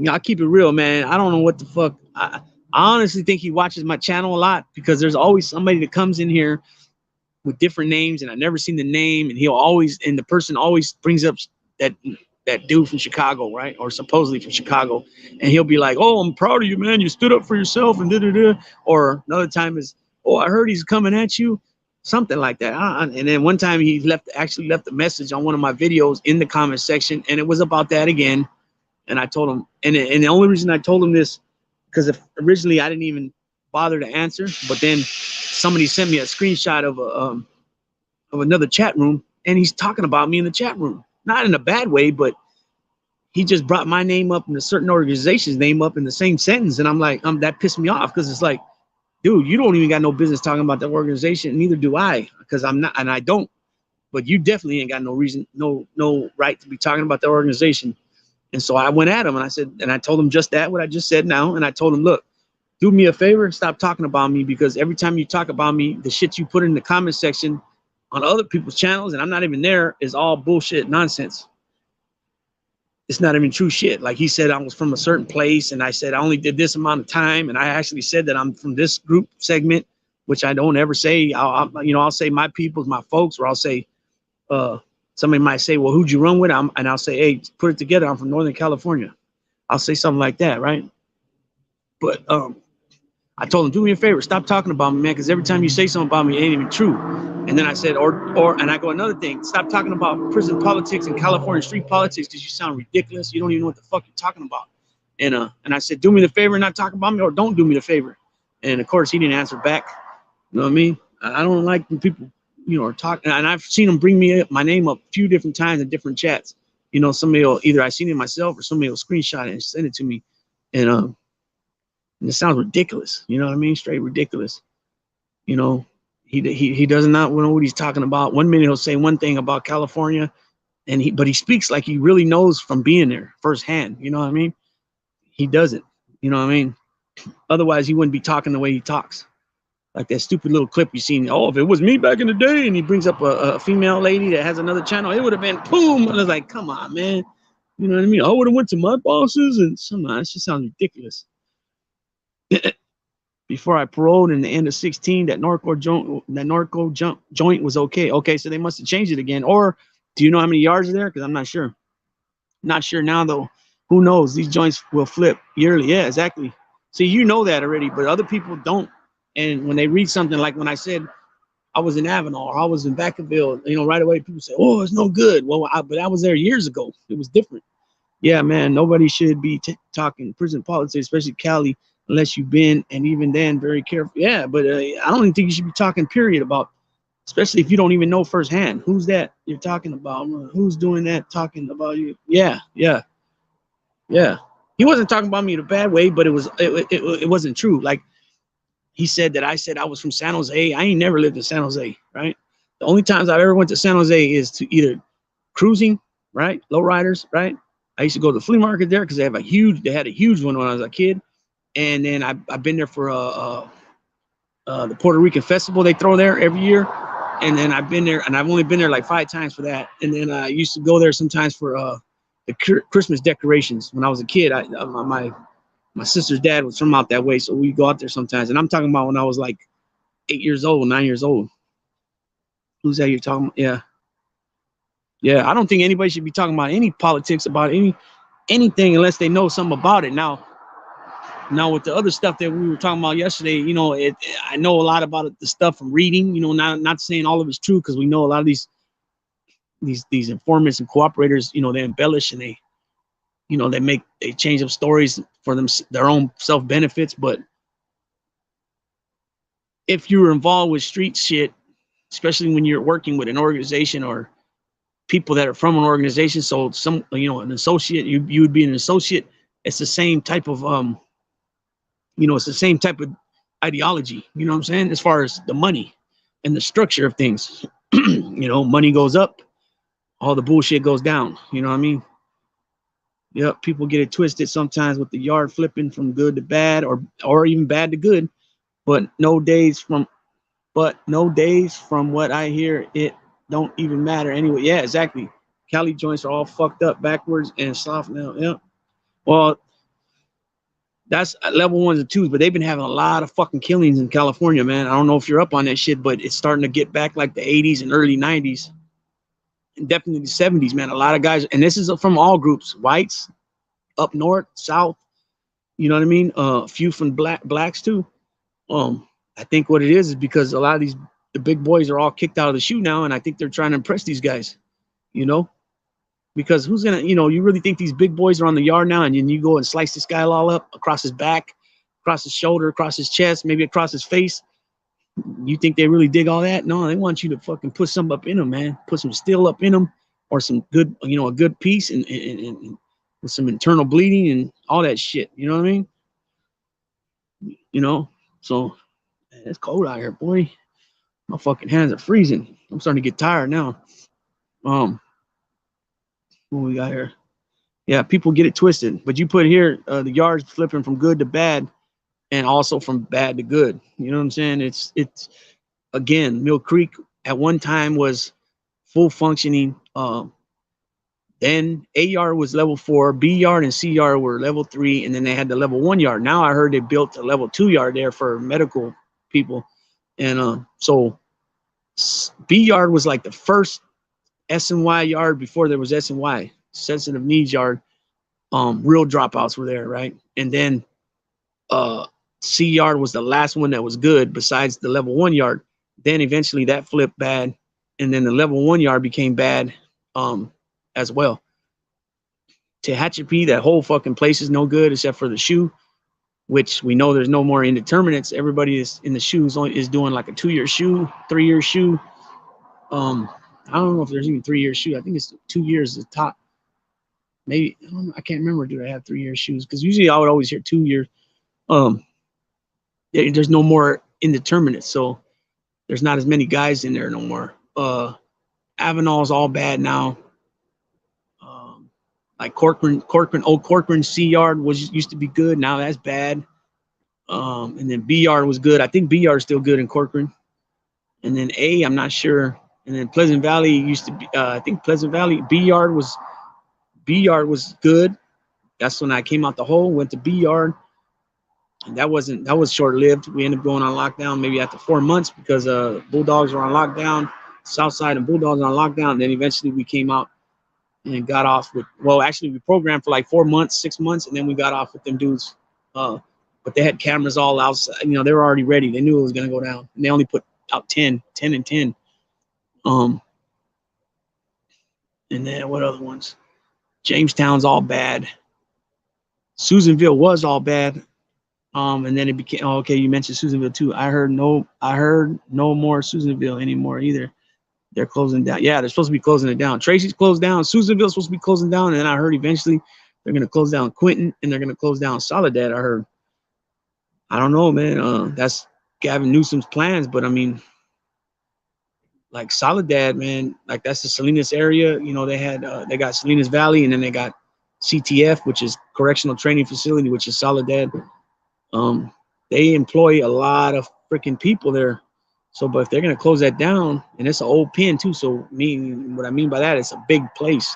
[SPEAKER 1] I'll keep it real, man. I don't know what the fuck. I honestly think he watches my channel a lot because there's always somebody that comes in here with different names, and I've never seen the name, and the person always brings up that dude from Chicago, right? Or supposedly from Chicago. And he'll be like, "Oh, I'm proud of you, man. You stood up for yourself," and da-da-da. Or another time is, "Oh, I heard he's coming at you." Something like that. And then one time he actually left a message on one of my videos in the comment section, and it was about that again. And I told him, and the only reason I told him this, because originally I didn't even bother to answer, but then somebody sent me a screenshot of another chat room, and he's talking about me in the chat room, not in a bad way, but he just brought my name up and a certain organization's name up in the same sentence, and I'm like, that pissed me off because it's like, dude, you don't even got no business talking about that organization, neither do I, because I'm not, and I don't, but you definitely ain't got no reason, no right to be talking about the organization. And so I went at him and I said, and I told him just that, what I just said now. And I told him, look, do me a favor, stop talking about me, because every time you talk about me, the shit you put in the comment section on other people's channels, and I'm not even there, is all bullshit nonsense. It's not even true shit. Like he said, I was from a certain place, and I said I only did this amount of time, and I actually said that I'm from this group segment, which I don't ever say. I'll say my people's, my folks, or I'll say, somebody might say, well, who'd you run with? And I'll say, hey, put it together. I'm from Northern California. I'll say something like that, right? But I told him, do me a favor, stop talking about me, man, because every time you say something about me, it ain't even true. And then I said, and I go, another thing, stop talking about prison politics and California street politics because you sound ridiculous. You don't even know what the fuck you're talking about. And I said, do me the favor and not talk about me, or don't do me the favor. And of course, he didn't answer back. You know what I mean? I don't like when people, are talking, and I've seen them bring my name up a few different times in different chats. Somebody will either I seen it myself or somebody will screenshot it and send it to me, and it sounds ridiculous. You know what I mean? Straight ridiculous. He does not know what he's talking about. One minute he'll say one thing about California, but he speaks like he really knows from being there firsthand. You know what I mean? He doesn't. You know what I mean? Otherwise, he wouldn't be talking the way he talks. Like that stupid little clip you seen. Oh, if it was me back in the day, and he brings up a female lady that has another channel, it would have been boom. And I was like, come on, man. You know what I mean? I would have went to my bosses, and somehow it just sounds ridiculous. Before I paroled in the end of 16, that Norco joint was okay. Okay, so they must have changed it again. Or do you know how many yards are there? Because I'm not sure. Not sure now though. Who knows? These joints will flip yearly. Yeah, exactly. See, you know that already, but other people don't. And when they read something like when I said I was in Avenal or I was in Vacaville, right away people say, "Oh, it's no good." Well, but I was there years ago. It was different. Yeah, man. Nobody should be talking prison politics, especially Cali, unless you've been, and even then, very careful. Yeah, but I don't even think you should be talking period about, especially if you don't even know firsthand. Who's that you're talking about? Who's doing that talking about you? Yeah. He wasn't talking about me in a bad way, but it wasn't true. Like he said that I said I was from San Jose. I ain't never lived in San Jose, right? The only times I've ever went to San Jose is to either cruising, right? Lowriders, right? I used to go to the flea market there because they had a huge one when I was a kid. And then I've been there for the Puerto Rican festival they throw there every year. And then I've been there, and I've only been there like 5 times for that. And then I used to go there sometimes for the Christmas decorations when I was a kid. My sister's dad was from out that way, so we go out there sometimes. And I'm talking about when I was like 8 years old, 9 years old. Who's that you're talking about? Yeah. Yeah, I don't think anybody should be talking about any politics, about anything unless they know something about it. Now with the other stuff that we were talking about yesterday, you know, I know a lot about the stuff from reading, you know, not saying all of it's true, because we know a lot of these informants and cooperators, you know, they embellish and they, you know, they change up stories for their own self benefits. But if you're involved with street shit, especially when you're working with an organization or people that are from an organization, so some, you know, an associate, you would be an associate. It's the same type of you know, it's the same type of ideology, you know what I'm saying, as far as the money and the structure of things. You know, money goes up, all the bullshit goes down, you know what I mean? Yep, people get it twisted sometimes with the yard flipping from good to bad, or even bad to good. But nowadays from what I hear, it don't even matter anyway. Yeah, exactly. Cali joints are all fucked up backwards and soft now. Yep. Well, that's level 1s and 2s, but they've been having a lot of fucking killings in California, man. I don't know if you're up on that shit, but it's starting to get back like the 80s and early 90s. And definitely the 70s, man. A lot of guys, and this is from all groups, whites, up north, south, you know what I mean? A few from blacks too. I think what it is because a lot of the big boys are all kicked out of the shoe now, and I think they're trying to impress these guys, you know? Because who's gonna, you know, you really think these big boys are on the yard now, and then you go and slice this guy all up across his back, across his shoulder, across his chest, maybe across his face? You think they really dig all that? No, they want you to fucking put some up in them, man. Put some steel up in them, or some good, you know, a good piece, and with some internal bleeding and all that shit. You know what I mean? You know, so it's cold out here, boy. My fucking hands are freezing. I'm starting to get tired now. What we got here? Yeah, people get it twisted. But you put here the yards flipping from good to bad, and also from bad to good. You know what I'm saying? It's again, Mill Creek at one time was full functioning. Then A yard was level 4, B yard and C yard were level 3, and then they had the level 1 yard. Now I heard they built a level 2 yard there for medical people, and so B yard was like the first S&Y yard before there was S&Y, sensitive needs yard. Real dropouts were there, right? And then C yard was the last one that was good besides the level 1 yard. Then eventually that flipped bad, and then the level 1 yard became bad as well. Tehachapi, that whole fucking place is no good except for the shoe, which we know there's no more indeterminates. Everybody is in the shoes is doing like a 2-year shoe, 3-year shoe. I don't know if there's even 3-year shoe. I think it's 2 years is the top. Maybe I can't remember. Do I have 3-year shoes? Because usually I would always hear 2 year. There's no more indeterminate, so there's not as many guys in there no more. Avenal's all bad now. Like old Corcoran C yard used to be good. Now that's bad. And then B yard was good. I think B yard is still good in Corcoran. And then A, I'm not sure. And then Pleasant Valley used to be. I think Pleasant Valley B yard was good. That's when I came out the hole, went to B yard, and that was short lived. We ended up going on lockdown maybe after 4 months because Bulldogs were on lockdown. Southside and Bulldogs on lockdown. And then eventually we came out and got off with, well, actually we programmed for like 4 months, 6 months, and then we got off with them dudes. But they had cameras all outside. You know, they were already ready. They knew it was going to go down. And they only put out 10 and 10. And then what other ones? Jamestown's all bad. Susanville was all bad. And then it became, oh, okay, you mentioned Susanville too. I heard no more Susanville anymore either. They're closing down. Yeah, they're supposed to be closing it down. Tracy's closed down. Susanville's supposed to be closing down. And then I heard eventually they're going to close down Quinton and they're going to close down Soledad. I heard. I don't know, man. That's Gavin Newsom's plans, but I mean, like Soledad, man, like that's the Salinas area. You know, they got Salinas Valley, and then they got CTF, which is Correctional Training Facility, which is Soledad. They employ a lot of freaking people there. So, but if they're gonna close that down, and it's an old pen too, so what I mean by that, it's a big place.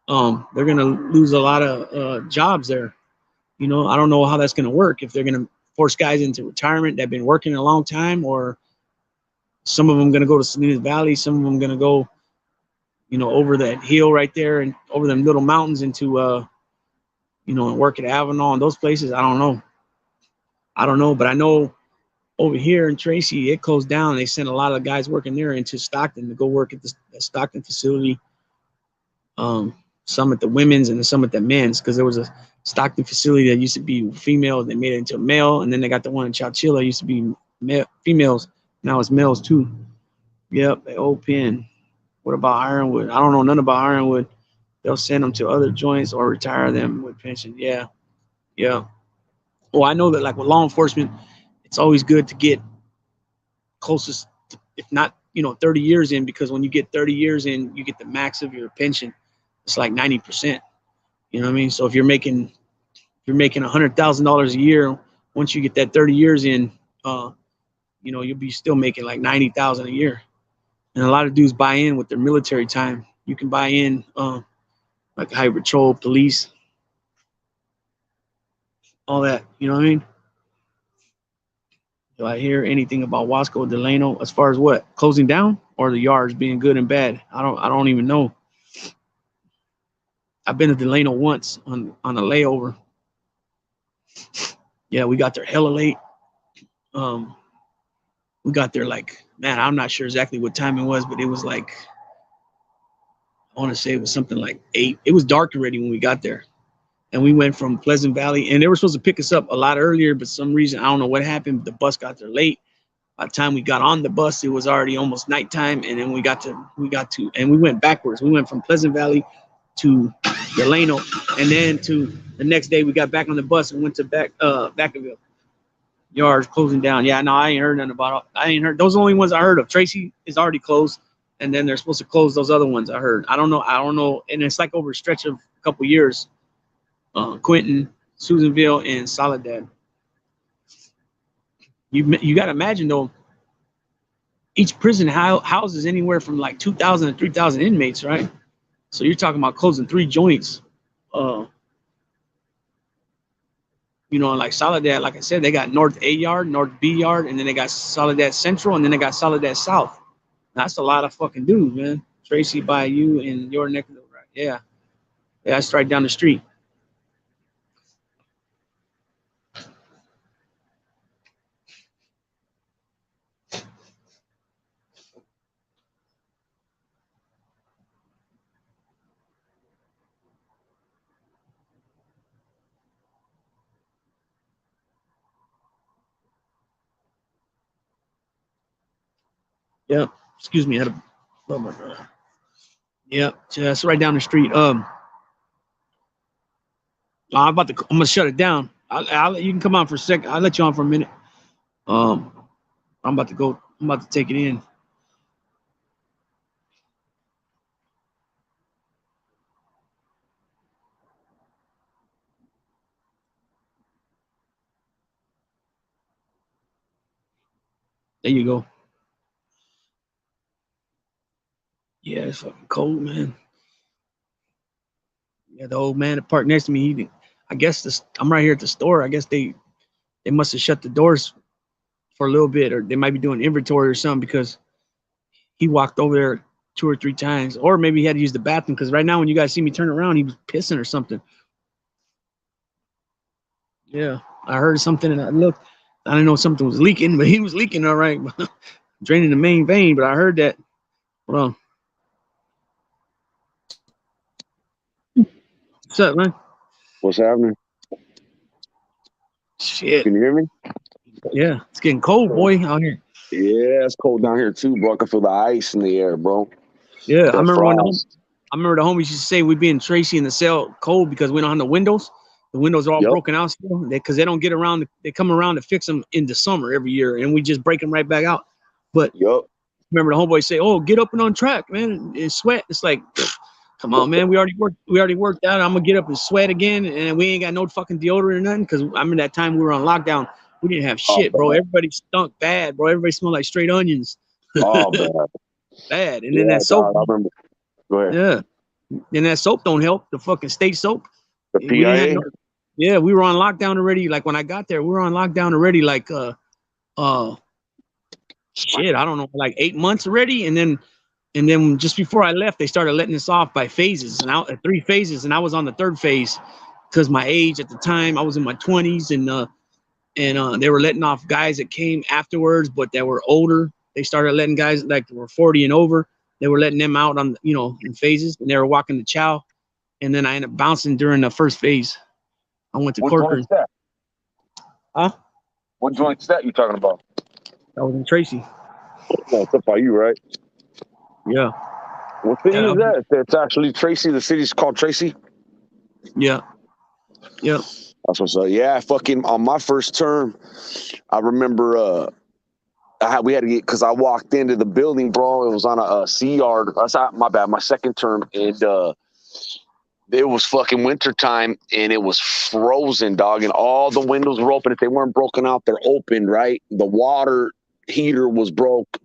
[SPEAKER 1] They're gonna lose a lot of jobs there. You know, I don't know how that's gonna work, if they're gonna force guys into retirement that've been working a long time, or some of them gonna go to Salinas Valley, some of them gonna go, you know, over that hill right there and over them little mountains into you know, and work at Avenal and those places. I don't know, but I know over here in Tracy, it closed down. They sent a lot of guys working there into Stockton to go work at the Stockton facility. Some at the women's and some at the men's, because there was a Stockton facility that used to be female. They made it into a male, and then they got the one in Chowchilla used to be females. Now it's males too. Yep, the old pen. What about Ironwood? I don't know nothing about Ironwood. They'll send them to other joints or retire them with pension. Yeah. Well, I know that like with law enforcement, it's always good to get closest, if not, you know, 30 years in, because when you get 30 years in, you get the max of your pension. It's like 90%. You know what I mean? So if you're making $100,000 a year, once you get that 30 years in, you know, you'll be still making like 90,000 a year. And a lot of dudes buy in with their military time. You can buy in like highway patrol, police, all that. You know what I mean? Do I hear anything about Wasco Delano as far as what, closing down or the yards being good and bad? I don't even know. I've been to Delano once on a layover. Yeah, we got there hella late. We got there like, man, I'm not sure exactly what time it was, but it was like, I want to say it was something like 8. It was dark already when we got there. And we went from Pleasant Valley, and they were supposed to pick us up a lot earlier, but some reason, I don't know what happened. The bus got there late. By the time we got on the bus, it was already almost nighttime. And then we went backwards. We went from Pleasant Valley to Delano, and then to the next day we got back on the bus and went to Vacaville. Yards closing down. Yeah, no, I ain't heard nothing about it. I ain't heard. Those are the only ones I heard of. Tracy is already closed, and then they're supposed to close those other ones I heard. I don't know. And it's like over a stretch of a couple years. Quentin, Susanville, and Soledad. You got to imagine though, each prison houses anywhere from like 2,000 to 3,000 inmates, right? So you're talking about closing 3 joints. You know, like Soledad, like I said, they got North A Yard, North B Yard, and then they got Soledad Central, and then they got Soledad South. That's a lot of fucking dudes, man. Tracy, by you and your neck of the right. Yeah, that's right down the street. Yeah, excuse me. I had a, oh my God. Yeah, that's right down the street. I'm gonna shut it down. You can come on for a second. I'll let you on for a minute. I'm about to take it in. There you go. Yeah, it's fucking cold, man. Yeah, the old man that parked next to me, I guess I'm right here at the store. I guess they must have shut the doors for a little bit, or they might be doing inventory or something, because he walked over there 2 or 3 times, or maybe he had to use the bathroom, because right now when you guys see me turn around, he was pissing or something. Yeah, I heard something and I looked. I didn't know something was leaking, but he was leaking all right, draining the main vein. But I heard that. Hold on. What's up, man?
[SPEAKER 2] What's happening?
[SPEAKER 1] Shit.
[SPEAKER 2] Can you hear me?
[SPEAKER 1] Yeah, it's getting cold, boy, out here.
[SPEAKER 2] Yeah, it's cold down here too, bro. I can feel the ice in the air, bro.
[SPEAKER 1] Yeah,
[SPEAKER 2] I remember
[SPEAKER 1] the homies used to say we'd be in Tracy in the cell cold because we don't have the windows. The windows are all
[SPEAKER 2] Yep.
[SPEAKER 1] broken out still because they don't get around. They come around to fix them in the summer every year, and we just break them right back out. But
[SPEAKER 2] Yep.
[SPEAKER 1] remember, the homeboy say, "Oh, get up and on track, man, and sweat." It's like, come on, man. We already worked out. I'm gonna get up and sweat again, and we ain't got no fucking deodorant or nothing. Because I mean, that time we were on lockdown, we didn't have shit, bro. Everybody stunk bad, bro. Everybody smelled like straight onions.
[SPEAKER 2] Oh man.
[SPEAKER 1] Bad. And then that soap.
[SPEAKER 2] I remember. Go ahead.
[SPEAKER 1] Yeah. And that soap don't help. The fucking state soap.
[SPEAKER 2] The
[SPEAKER 1] We didn't have
[SPEAKER 2] PIA.
[SPEAKER 1] yeah, we were on lockdown already. Like when I got there, we were on lockdown already. Like shit, I don't know, like 8 months already. And then just before I left, they started letting us off by phases, and out at 3 phases, and I was on the 3rd phase because my age at the time, I was in my 20s, and they were letting off guys that came afterwards, but that were older. They started letting guys like that were 40 and over. They were letting them out on, in phases, and they were walking the chow. And then I ended up bouncing during the 1st phase. I went to Corcoran.
[SPEAKER 2] Joint's that?
[SPEAKER 1] Huh?
[SPEAKER 2] What joint's that you talking about?
[SPEAKER 1] I was in Tracy.
[SPEAKER 2] Oh, it's up by you, right?
[SPEAKER 1] Yeah.
[SPEAKER 2] What city is that? It's actually Tracy. The city's called Tracy.
[SPEAKER 1] Yeah. Yeah.
[SPEAKER 2] That's what's up. Yeah, fucking on my first term, I remember we had to get, because I walked into the building, bro. It was on a C yard. That's not my bad. My 2nd term, and it was fucking winter time, and it was frozen, dog. And all the windows were open. If they weren't broken out, they're open, right? The water heater was broke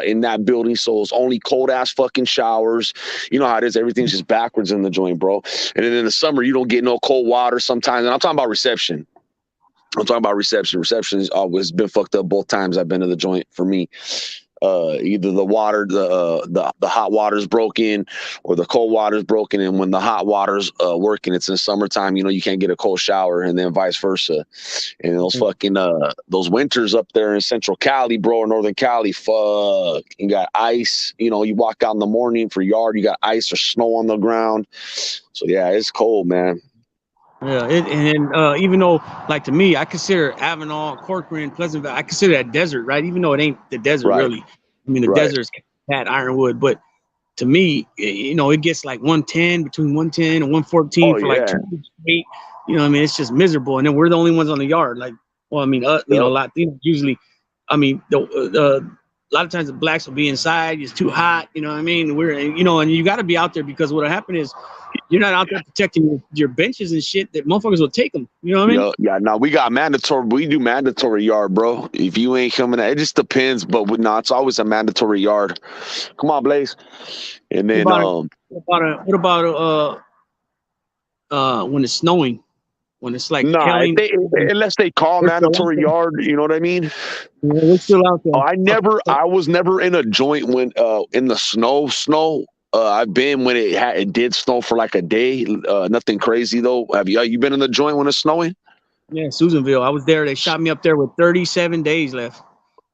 [SPEAKER 2] in that building, so it's only cold ass fucking showers. You know how it is. Everything's just backwards in the joint, bro. And then in the summer, you don't get no cold water sometimes. And I'm talking about reception. Reception has always been fucked up both times I've been to the joint for me. Either the water, the hot water's broken, or the cold water's broken. And when the hot water's working, it's in the summertime. You can't get a cold shower, and then vice versa. And those fucking those winters up there in Central Cali, bro, or Northern Cali, fuck, you got ice. You walk out in the morning for yard, you got ice or snow on the ground. So yeah, it's cold, man.
[SPEAKER 1] Yeah, and even though, like, to me, I consider Avenal, Corcoran, Pleasantville, I consider that desert, right? Even though it ain't the desert,
[SPEAKER 2] Right.
[SPEAKER 1] really. I mean, the desert's Cat, Ironwood, but to me, it gets like 110, between 110 and 114 for like 2 weeks straight. I mean, it's just miserable. And then we're the only ones on the yard. Like, well, I mean, Latinos usually, I mean, a lot of times the blacks will be inside. It's too hot. You know what I mean? And you got to be out there, because what'll happen is, you're not out there protecting your benches and shit, that motherfuckers will take them. You know what I mean?
[SPEAKER 2] Yeah, no, we got mandatory. We do mandatory yard, bro. If you ain't coming, it just depends. But it's always a mandatory yard. Come on, Blaze. And then
[SPEAKER 1] what about when it's snowing? When it's like
[SPEAKER 2] unless they call mandatory yard, you know what I mean?
[SPEAKER 1] Yeah, we're still out there.
[SPEAKER 2] I was never in a joint when in the snow. I've been when it did snow for like a day. Nothing crazy though. Have you been in the joint when it's snowing?
[SPEAKER 1] Yeah, Susanville. I was there. They shot me up there with 37 days left.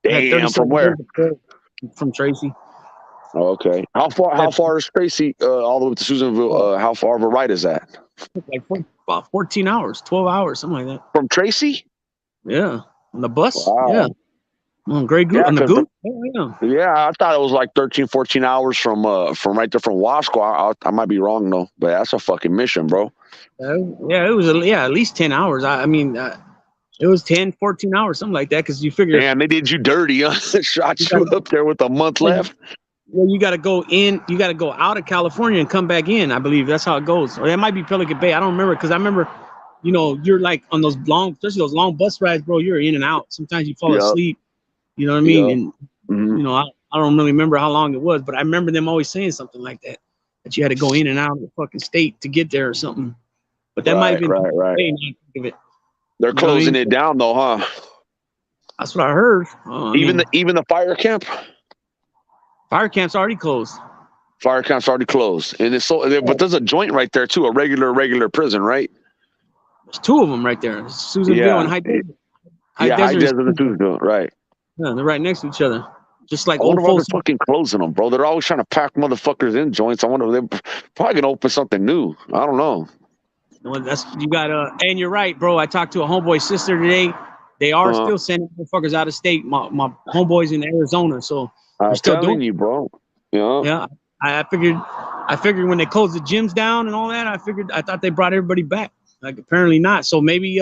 [SPEAKER 2] Damn, from where?
[SPEAKER 1] From Tracy.
[SPEAKER 2] Oh, okay. How far is Tracy all the way to Susanville? How far of a ride is that?
[SPEAKER 1] Like about 14 hours, 12 hours, something like that.
[SPEAKER 2] From Tracy?
[SPEAKER 1] Yeah, on the bus.
[SPEAKER 2] Wow.
[SPEAKER 1] Yeah. On Grey Goose. On the Goose.
[SPEAKER 2] Yeah, I thought it was like 13, 14 hours from right there from Wasco. I might be wrong though, but that's a fucking mission, bro.
[SPEAKER 1] Yeah, it was at least 10 hours. I mean, it was 10, 14 hours, something like that, because you figure.
[SPEAKER 2] Damn, they did you dirty, huh? Shot you up there with a month left.
[SPEAKER 1] Well, you got to go in. You got to go out of California and come back in. I believe that's how it goes. Or that might be Pelican Bay. I don't remember, because I remember, you're like on those long, especially those long bus rides, bro. You're in and out. Sometimes you fall asleep. You know what I mean? And I don't really remember how long it was, but I remember them always saying something like that you had to go in and out of the fucking state to get there or something. But that might have been right.
[SPEAKER 2] They're closing it down though, huh?
[SPEAKER 1] That's what I heard.
[SPEAKER 2] Even the fire camp.
[SPEAKER 1] Fire camp's already closed.
[SPEAKER 2] Fire camp's already closed, and but there's a joint right there too, a regular prison, right?
[SPEAKER 1] There's 2 of them right there, Susanville and High Desert.
[SPEAKER 2] High Desert and Susanville, right?
[SPEAKER 1] Yeah, they're right next to each other. Just like
[SPEAKER 2] I wonder why they're fucking closing them, bro. They're always trying to pack motherfuckers in joints. I wonder if they're probably gonna open something new. I don't know.
[SPEAKER 1] Well, you got and you're right, bro. I talked to a homeboy sister today. They are still sending motherfuckers out of state. My homeboys in Arizona, so
[SPEAKER 2] I'm
[SPEAKER 1] still
[SPEAKER 2] telling
[SPEAKER 1] doing
[SPEAKER 2] you, bro. Yeah.
[SPEAKER 1] Yeah. I figured when they closed the gyms down and all that, I thought they brought everybody back. Like apparently not. So maybe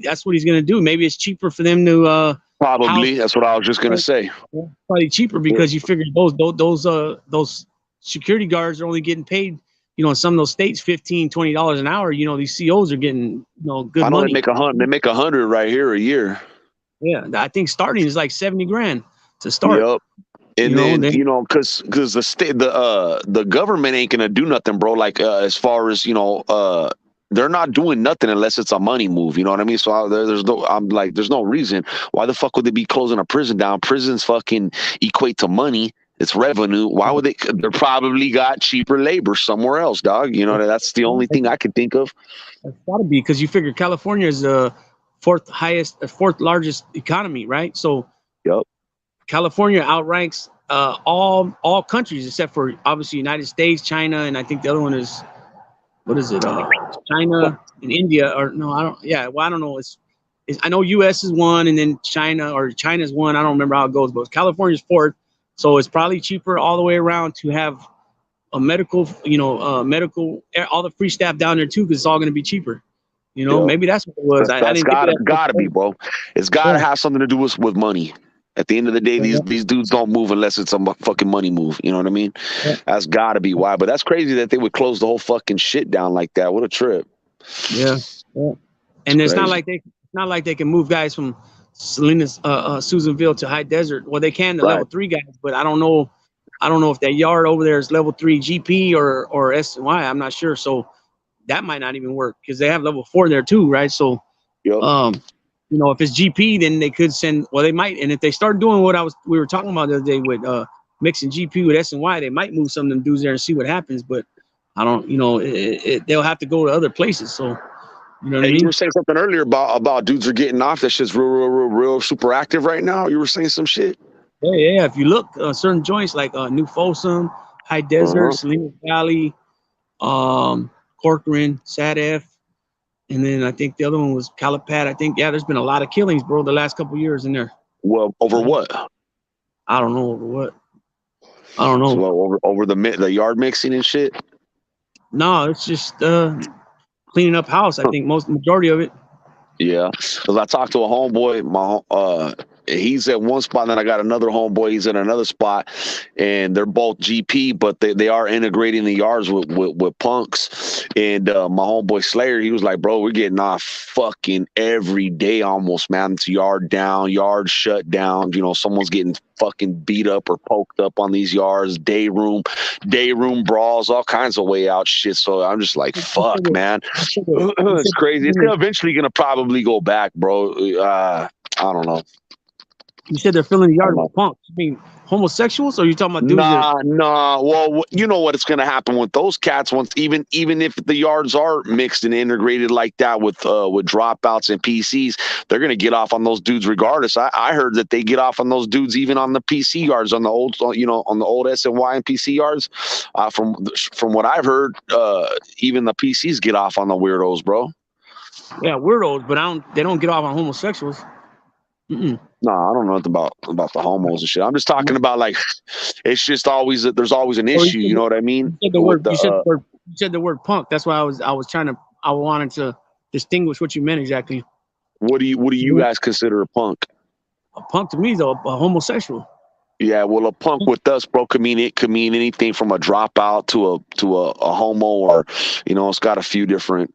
[SPEAKER 1] that's what he's gonna do. Maybe it's cheaper for them to
[SPEAKER 2] Probably. That's what I was just gonna say.
[SPEAKER 1] probably cheaper because you figure those security guards are only getting paid, in some of those states $15-20 an hour. These COs are getting good
[SPEAKER 2] I know
[SPEAKER 1] money.
[SPEAKER 2] they make $100 right here a year.
[SPEAKER 1] Yeah, I think starting is like 70 grand to start.
[SPEAKER 2] Yep. And then because the government ain't gonna do nothing, bro. Like as far as they're not doing nothing unless it's a money move. You know what I mean? So there's no reason why the fuck would they be closing a prison down? Prisons fucking equate to money. It's revenue. Why would they? They probably got cheaper labor somewhere else, dog. That's the only thing I could think of.
[SPEAKER 1] It's got to be because you figure California is the fourth largest economy, right? So
[SPEAKER 2] yep.
[SPEAKER 1] California outranks all countries except for obviously United States, China, and I think the other one is what is it? China and India, or no, I don't. Yeah, well, I don't know. I know U.S. is one, and then China's one. I don't remember how it goes, but California's fourth. So it's probably cheaper all the way around to have a medical, all the free staff down there too, because it's all going to be cheaper. Maybe that's what it was.
[SPEAKER 2] That's gotta be, bro. It's gotta have something to do with money. At the end of the day, these dudes don't move unless it's a fucking money move. You know what I mean? Yeah. That's gotta be why. But that's crazy that they would close the whole fucking shit down like that. What a trip.
[SPEAKER 1] Yeah. And it's not like they can move guys from Salinas, Susanville to High Desert. Well, they can the level 3 guys, but I don't know if that yard over there is level 3 GP or SY. I'm not sure. So that might not even work because they have level 4 there too, right? So, if it's GP, then they could send. Well, they might, and if they start doing what we were talking about the other day with mixing GP with SY, they might move some of them dudes there and see what happens. But I don't, they'll have to go to other places. So. You know what I mean?
[SPEAKER 2] You were saying something earlier about dudes are getting off. That shit's real super active right now. You were saying some shit.
[SPEAKER 1] Yeah. If you look, certain joints like New Folsom, High Desert, Salinas Valley, Corcoran, SADF, and then I think the other one was Califas. I think there's been a lot of killings, bro, the last couple of years in there.
[SPEAKER 2] Well, over what?
[SPEAKER 1] I don't know over what. I don't know.
[SPEAKER 2] So over the yard mixing and shit.
[SPEAKER 1] No, it's just cleaning up house. I think majority of it.
[SPEAKER 2] Yeah, because I talked to a homeboy. He's at one spot, and then I got another homeboy. He's in another spot, and they're both GP, but they are integrating the yards with punks. And my homeboy Slayer, he was like, "Bro, we're getting off fucking every day almost, man. It's yard down, yard shut down. Someone's getting fucking beat up or poked up on these yards. Day room brawls, all kinds of way out shit. So I'm just like, fuck, man, it's crazy. It's eventually gonna probably go back, bro. I don't know."
[SPEAKER 1] You said they're filling the yard with punks. You mean homosexuals, or are you talking about dudes?
[SPEAKER 2] Nah. Well, you know what's going to happen with those cats once, even if the yards are mixed and integrated like that with dropouts and PCs, they're going to get off on those dudes regardless. I heard that they get off on those dudes even on the PC yards, on the old SNY and PC yards. From what I've heard, even the PCs get off on the weirdos, bro.
[SPEAKER 1] Yeah, weirdos, but they don't get off on homosexuals.
[SPEAKER 2] No, I don't know about the homos and shit. I'm just talking about like it's just always that there's always an issue. You know what I mean?
[SPEAKER 1] You said the word punk. That's why I wanted to distinguish what you meant exactly.
[SPEAKER 2] What do you guys consider a punk?
[SPEAKER 1] A punk to me is a homosexual.
[SPEAKER 2] Yeah, well, a punk with us, bro, could mean anything from a dropout to a homo, or it's got a few different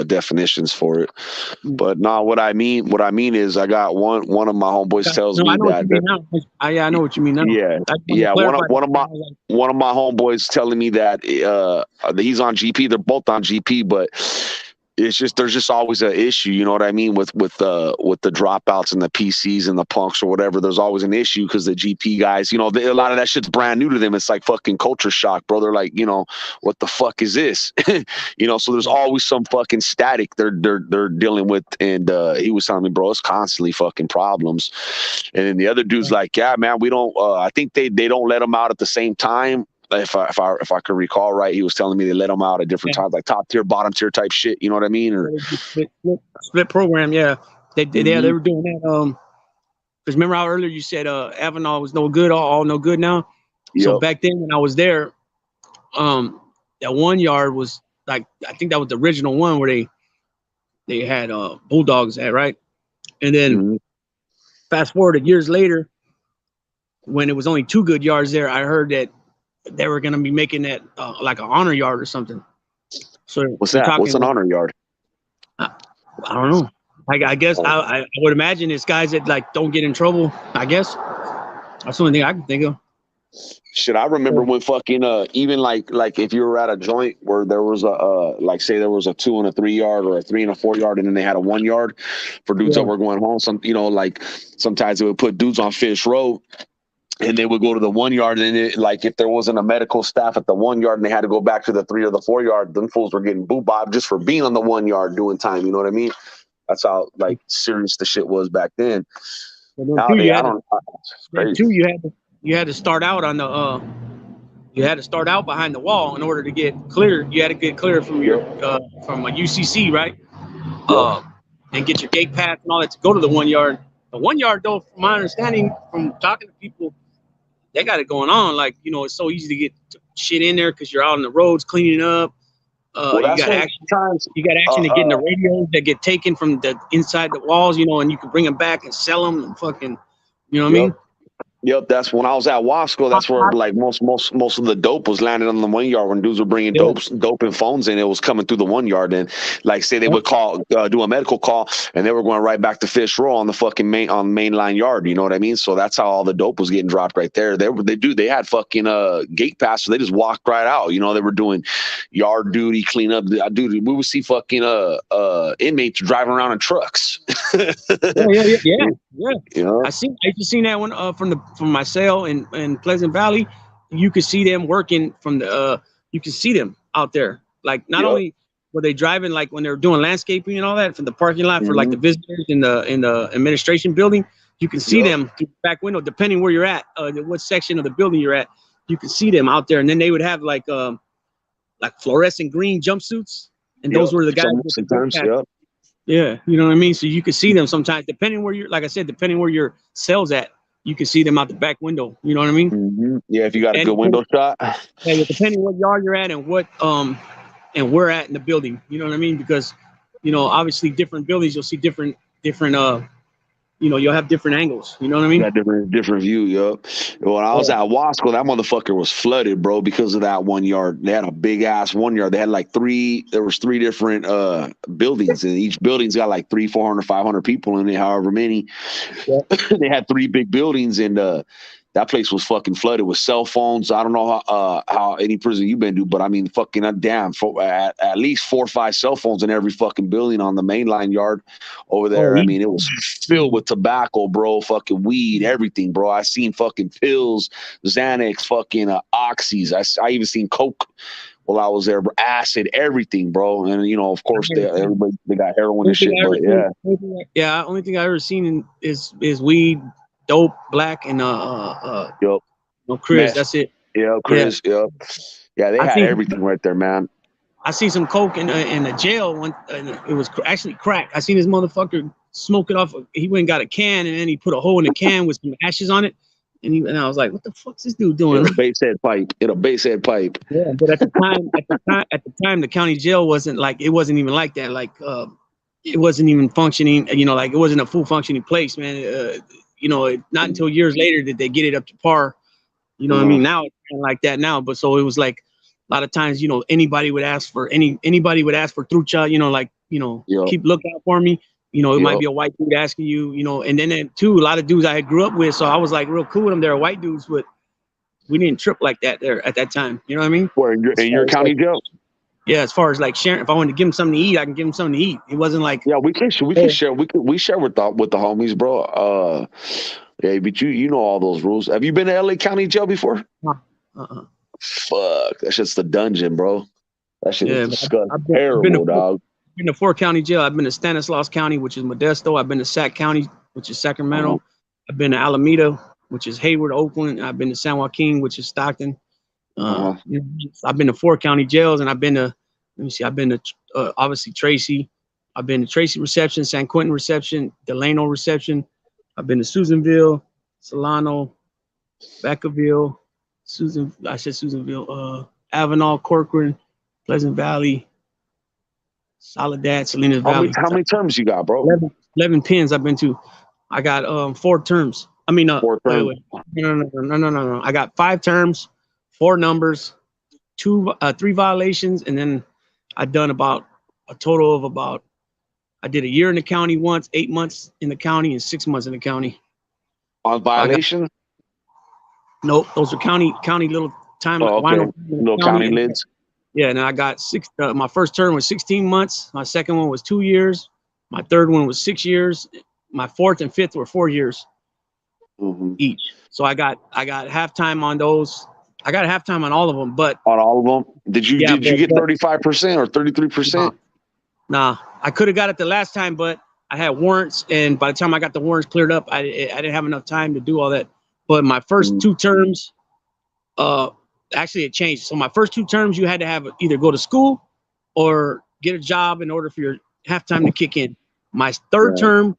[SPEAKER 2] definitions for it. But no, what I mean is I got one of my homeboys tells me that.
[SPEAKER 1] I know what you mean now.
[SPEAKER 2] Yeah. One of my homeboys telling me that he's on GP. They're both on GP, but it's just there's just always an issue, you know what I mean, with the dropouts and the PCs and the punks or whatever. There's always an issue because the GP guys, a lot of that shit's brand new to them. It's like fucking culture shock, bro. They're like, what the fuck is this? So there's always some fucking static they're dealing with. And he was telling me, bro, it's constantly fucking problems. And then the other dude's like, yeah, man, we don't. I think they don't let them out at the same time. If I could recall right, he was telling me they let them out at different times, like top tier, bottom tier type shit. You know what I mean? Or
[SPEAKER 1] split program, yeah. They were doing that. Because remember how earlier you said Avenal was no good, all no good now. Yep. So back then when I was there, that one yard was like I think that was the original one where they had bulldogs at, right? And then fast forward years later, when it was only 2 good yards there, I heard that they were gonna be making that like an honor yard or something. So
[SPEAKER 2] what's that? What's an honor yard?
[SPEAKER 1] I don't know. I guess I would imagine it's guys that like don't get in trouble. I guess that's the only thing I can think of.
[SPEAKER 2] Shit, I remember when fucking even like if you were at a joint where there was a like say there was a 2 and a 3 yard or a 3 and a 4 yard, and then they had a 1 yard for dudes that were going home. Some like sometimes they would put dudes on Fish Road, and they would go to the 1 yard, and then like if there wasn't a medical staff at the 1 yard and they had to go back to the 3 or the 4 yard, them fools were getting boo bob just for being on the 1 yard doing time. You know what I mean? That's how like serious the shit was back then. Nowadays, I don't know.
[SPEAKER 1] You had to start out on the you had to start out behind the wall in order to get clear. You had to get clear from your from a UCC, right? And get your gate pass and all that to go to the 1 yard. The 1 yard, though, from my understanding, from talking to people, they got it going on. Like, you know, it's so easy to get shit in there because you're out on the roads cleaning up. You got action to get in the radios that get taken from the inside the walls, you know, and you can bring them back and sell them and fucking, you know what I mean?
[SPEAKER 2] Yep, that's when I was at Wasco. That's where like most of the dope was landing on the 1 yard when dudes were bringing dope and phones in. It was coming through the 1 yard, and like say they would call do a medical call, and they were going right back to Fish Row on the fucking mainline yard. You know what I mean? So that's how all the dope was getting dropped right there. They had fucking gate pass, so they just walked right out. You know, they were doing yard duty, cleanup duty. We would see fucking inmates driving around in trucks.
[SPEAKER 1] Yeah. I used to see that one from my cell in Pleasant Valley. You could see them working from the you could see them out there. Like not only were they driving, like when they were doing landscaping and all that from the parking lot for like the visitors in the administration building, you can see them through the back window, depending where you're at, what section of the building you're at. You can see them out there, and then they would have like fluorescent green jumpsuits, and those were the guys sometimes. Yeah, you know what I mean? So you could see them sometimes, depending where you're, like I said, depending where your cell's at, you can see them out the back window. You know what I mean?
[SPEAKER 2] Yeah, if you got a good window shot.
[SPEAKER 1] Yeah, depending what yard you're at and what and where at in the building. You know what I mean? Because, you know, obviously different buildings, you'll see different you know, you'll have different angles. You know what I mean?
[SPEAKER 2] Yeah, different view, yup. When I was at Wasco, that motherfucker was flooded, bro, because of that 1 yard. They had a big ass 1 yard. They had like three different buildings, and each building's got like 300, 400, 500 people in it, however many. Yeah. They had 3 big buildings, and that place was fucking flooded with cell phones. I don't know how any prison you've been to, but I mean, fucking damn, at least 4 or 5 cell phones in every fucking building on the mainline yard over there. I mean, it was filled with tobacco, bro, fucking weed, everything, bro. I seen fucking pills, Xanax, fucking oxys. I even seen coke while I was there, acid, everything, bro. And you know, of course, everybody they got heroin and shit. But
[SPEAKER 1] yeah, only thing I ever seen is weed, dope, black, and no Chris. That's it.
[SPEAKER 2] Yeah, Chris. Yeah, they had everything right there, man.
[SPEAKER 1] I seen some coke in the jail one, and it was actually crack. I seen this motherfucker smoke it off. He went and got a can, and then he put a hole in the can with some ashes on it. And I was like, "What the fuck's this dude doing?"
[SPEAKER 2] In a basehead pipe.
[SPEAKER 1] Yeah, but at the time, the county jail wasn't even like that. Like, it wasn't even functioning. You know, like it wasn't a full functioning place, man. You know, not until years later did they get it up to par. You know what I mean? Now it's kind of like that now. But so it was like a lot of times, you know, anybody would ask for trucha, you know, like, you know, keep lookout for me. You know, it might be a white dude asking you, you know, and then too, a lot of dudes I grew up with. So I was like real cool with them. They were white dudes, but we didn't trip like that there at that time. You know what I mean?
[SPEAKER 2] Where in your county jail?
[SPEAKER 1] Yeah, as far as like sharing, if I wanted to give them something to eat, I can give them something to eat. It wasn't like
[SPEAKER 2] we can share with the homies, bro. Yeah, but you know all those rules. Have you been to LA County Jail before? Fuck, that shit's the dungeon, bro. That shit is disgusting. Terrible, dog.
[SPEAKER 1] I've been to 4 county jail. I've been to Stanislaus County, which is Modesto. I've been to Sac County, which is Sacramento. I've been to Alameda, which is Hayward, Oakland. I've been to San Joaquin, which is Stockton. I've been to 4 county jails, and I've been to obviously Tracy. I've been to Tracy Reception, San Quentin Reception, Delano Reception. I've been to Susanville, Solano, Vacaville, Susanville, Avenal, Corcoran, Pleasant Valley, Soledad, Salinas Valley.
[SPEAKER 2] How many terms you got, bro?
[SPEAKER 1] 11 pins I've been to. I got 4 terms. I mean,
[SPEAKER 2] 4 terms.
[SPEAKER 1] wait. No. I got 5 terms, 4 numbers, 3 violations, and then I done about a total of about. I did a year in the county once, 8 months in the county, and 6 months in the county.
[SPEAKER 2] On violation?
[SPEAKER 1] Nope, those are county little time.
[SPEAKER 2] Oh, okay. Little county lids.
[SPEAKER 1] Yeah, and I got 6. My first term was 16 months. My second one was 2 years. My third one was 6 years. My fourth and fifth were 4 years each. So I got halftime on those. I got halftime on all of them, but
[SPEAKER 2] on all of them. Did you get 35% or 33%?
[SPEAKER 1] Nah, I could have got it the last time, but I had warrants, and by the time I got the warrants cleared up, I didn't have enough time to do all that. But my first 2 terms, actually it changed. So my first 2 terms, you had to have either go to school or get a job in order for your halftime to kick in. My third term,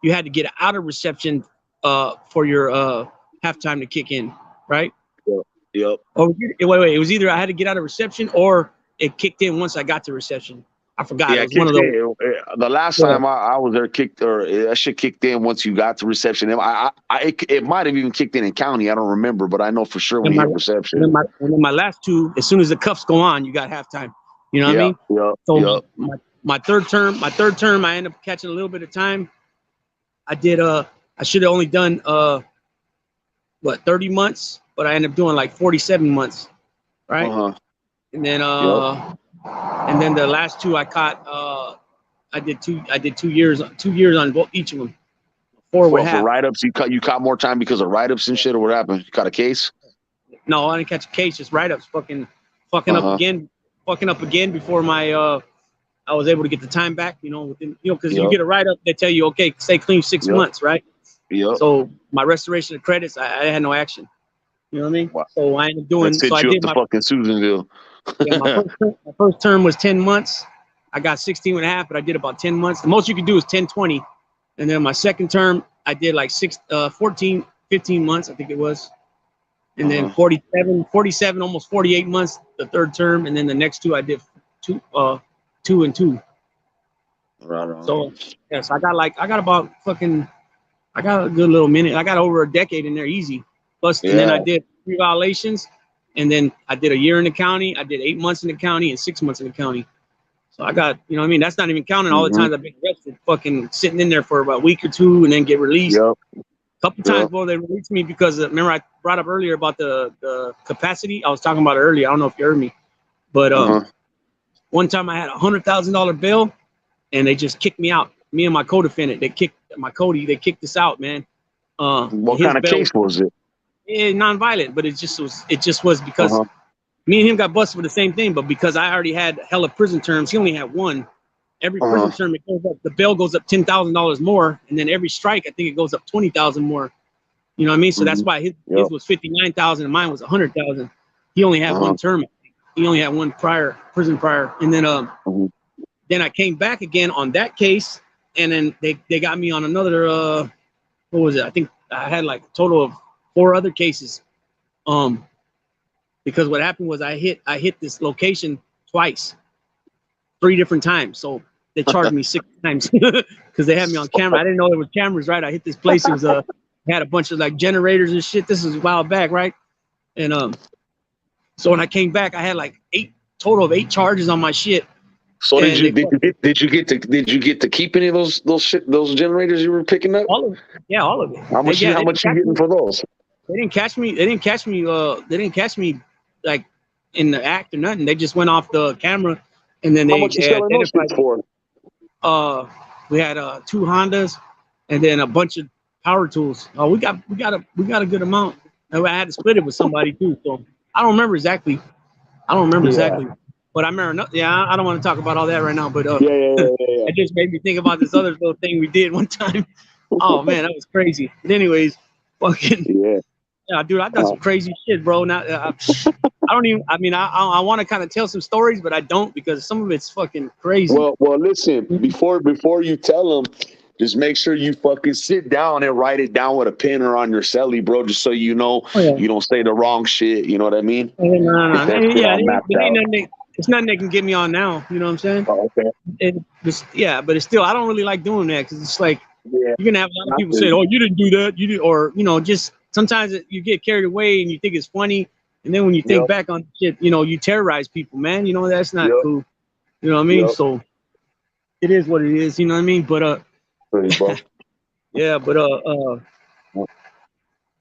[SPEAKER 1] you had to get out of reception for your halftime to kick in, right?
[SPEAKER 2] Yep.
[SPEAKER 1] Oh, wait. It was either I had to get out of reception or it kicked in once I got to reception. I forgot.
[SPEAKER 2] Yeah,
[SPEAKER 1] it was one of those.
[SPEAKER 2] The last time I was there, that shit kicked in once you got to reception. It might have even kicked in county. I don't remember, but I know for sure when you hit reception.
[SPEAKER 1] And then my last 2, as soon as the cuffs go on, you got halftime. You know what I mean?
[SPEAKER 2] Yeah.
[SPEAKER 1] So my third term, I ended up catching a little bit of time. I did I should have only done 30 months, but I ended up doing like 47 months, right? And then and then the last 2 I caught I did 2 years on both each of them. 4 with half.
[SPEAKER 2] Write-ups, you caught more time because of write-ups and shit, or what happened? You caught a case?
[SPEAKER 1] No, I didn't catch a case, just write-ups, fucking up again before my I was able to get the time back, because you get a write-up, they tell you, okay, stay clean 6 months, right?
[SPEAKER 2] Yep.
[SPEAKER 1] So my restoration of credits, I had no action. You know what I mean? Wow. So I ended up doing.
[SPEAKER 2] So I did my fucking Susanville.
[SPEAKER 1] My first term was 10 months. I got 16 and a half, but I did about 10 months. The most you could do is 10, 20. And then my second term, I did like 14, 15 months, I think it was. And then 47, almost 48 months, the third term. And then the next 2, I did 2 and 2.
[SPEAKER 2] Right.
[SPEAKER 1] So, yes, I got a good little minute. I got over a decade in there easy. Plus, and then I did 3 violations. And then I did a year in the county. I did 8 months in the county and 6 months in the county. So I got, that's not even counting all the times I've been arrested, fucking sitting in there for about a week or 2 and then get released. A couple times, bro, they released me because, remember I brought up earlier about the capacity? I was talking about it earlier. I don't know if you heard me. But one time I had $100,000 bail and they just kicked me out. Me and my co-defendant, they kicked us out, man.
[SPEAKER 2] What kind of case was it?
[SPEAKER 1] Non-violent, but it just was because me and him got busted for the same thing, but because I already had hella prison terms, he only had 1. Every prison term, it goes up, the bail goes up $10,000 more, and then every strike, I think it goes up $20,000 more. You know what I mean? So that's why his was $59,000 and mine was $100,000. He only had 1 term. He only had 1 prison prior, and then I came back again on that case, and then they got me on another. What was it? I think I had like a total of 4 other cases. Because what happened was I hit this location twice, 3 different times. So they charged me 6 times because they had me on camera. I didn't know there was cameras, right? I hit this place. It was had a bunch of like generators and shit. This was a while back, right? And so when I came back, I had like 8 charges on my shit.
[SPEAKER 2] So did you get to keep any of those generators you were picking up?
[SPEAKER 1] All of it. Yeah, all of it.
[SPEAKER 2] How much you getting for those?
[SPEAKER 1] They didn't catch me. They didn't catch me like in the act or nothing. They just went off the camera, and then
[SPEAKER 2] how much you selling those things for?
[SPEAKER 1] We had 2 Hondas, and then a bunch of power tools. We got a good amount. I had to split it with somebody too. So I don't remember exactly. But I remember. Yeah, I don't want to talk about all that right now. But it just made me think about this other little thing we did one time. Oh man, that was crazy. But anyways, fucking yeah, dude, I done some crazy shit, bro. Now I don't even. I mean, I want to kind of tell some stories, but I don't because some of it's fucking crazy.
[SPEAKER 2] Well, listen. Before you tell them, just make sure you fucking sit down and write it down with a pen or on your celly, bro, just so you know you don't say the wrong shit. You know what I mean?
[SPEAKER 1] No. Yeah, it's nothing they can get me on now. You know what I'm saying?
[SPEAKER 2] Oh, okay.
[SPEAKER 1] Yeah, but it's still, I don't really like doing that because it's like
[SPEAKER 2] Yeah.
[SPEAKER 1] you're gonna have a lot of people say, "Oh, you didn't do that," or just sometimes you get carried away and you think it's funny, and then when you think back on shit, you terrorize people, man. That's not cool. You know what I mean? So it is what it is. You know what I mean? But yeah, but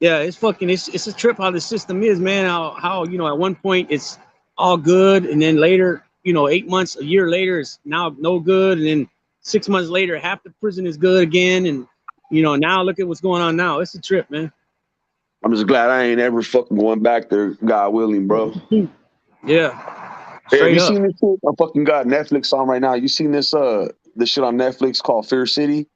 [SPEAKER 1] yeah, it's fucking. It's a trip how the system is, man. How at one point it's all good, and then later, 8 months, a year later, it's now no good, and then 6 months later, half the prison is good again, and now look at what's going on now. It's a trip, man.
[SPEAKER 2] I'm just glad I ain't ever fucking going back there, God willing, bro.
[SPEAKER 1] Yeah.
[SPEAKER 2] Hey, have you seen this shit? I fucking got Netflix on right now. You seen this shit on Netflix called Fear City?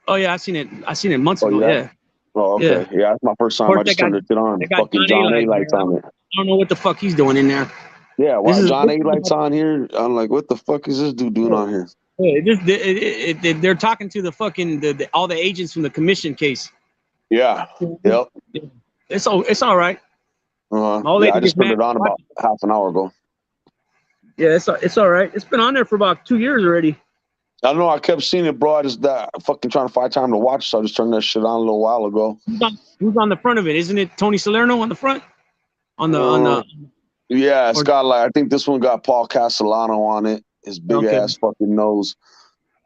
[SPEAKER 1] Oh yeah, I seen it months ago. Yeah.
[SPEAKER 2] Oh, okay. Yeah, that's my first time. I just turned it on. Fucking John A. lights on it.
[SPEAKER 1] I don't know what the fuck he's doing in there.
[SPEAKER 2] Yeah, why John A. lights on here? I'm like, what the fuck is this dude doing on here?
[SPEAKER 1] Yeah, they're talking to the fucking all the agents from the commission case.
[SPEAKER 2] Yeah. Yep.
[SPEAKER 1] It's all right.
[SPEAKER 2] Yeah, I just turned it on about half an hour ago.
[SPEAKER 1] Yeah, it's all right. It's been on there for about 2 years already.
[SPEAKER 2] I don't know. I kept seeing it, bro. I just fucking trying to find time to watch, so I just turned that shit on a little while ago.
[SPEAKER 1] Who's on the front of it? Isn't it Tony Salerno on the front? On the
[SPEAKER 2] Yeah, it's got I think this one got Paul Castellano on it. His big ass fucking nose.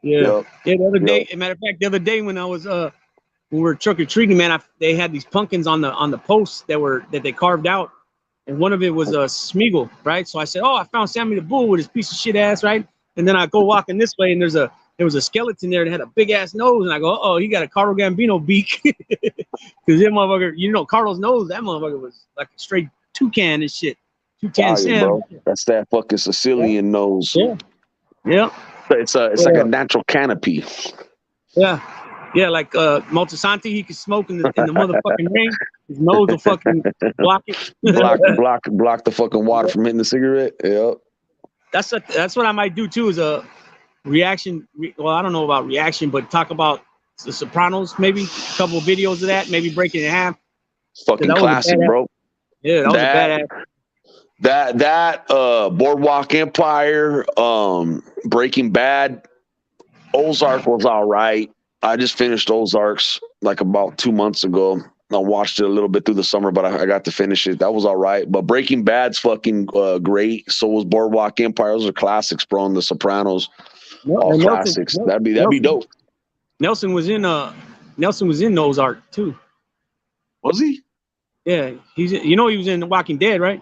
[SPEAKER 1] Yeah. Yeah. The other day, matter of fact, the other day when I was when we were trick or treating, man, they had these pumpkins on the posts that they carved out, and one of it was a Smeagol, right? So I said, "Oh, I found Sammy the Bull with his piece of shit ass," right? And then I go walking this way, and there was a skeleton there that had a big ass nose, and I go, "Oh, he got a Carlo Gambino beak," because that motherfucker, Carlo's nose, that motherfucker was like a straight toucan and shit. Toucan Sam,
[SPEAKER 2] bro. That's that fucking Sicilian nose.
[SPEAKER 1] Yeah.
[SPEAKER 2] It's like a natural canopy.
[SPEAKER 1] Yeah. Yeah, like Montesanti, he could smoke in the motherfucking rain. His nose will fucking block it.
[SPEAKER 2] block the fucking water from hitting the cigarette. Yep.
[SPEAKER 1] That's what I might do too, is a reaction. Well, I don't know about reaction, but talk about The Sopranos, maybe a couple of videos of that, maybe break it in half.
[SPEAKER 2] Fucking classic, bro.
[SPEAKER 1] Yeah, that was a badass.
[SPEAKER 2] That Boardwalk Empire, Breaking Bad, Ozark was all right. I just finished Ozarks like about 2 months ago. I watched it a little bit through the summer, but I got to finish it. That was all right. But Breaking Bad's fucking great. So was Boardwalk Empire. Those are classics, bro. And The Sopranos, all classics. That'd be dope.
[SPEAKER 1] Nelson was in Ozark too.
[SPEAKER 2] Was he?
[SPEAKER 1] Yeah, he was in The Walking Dead, right?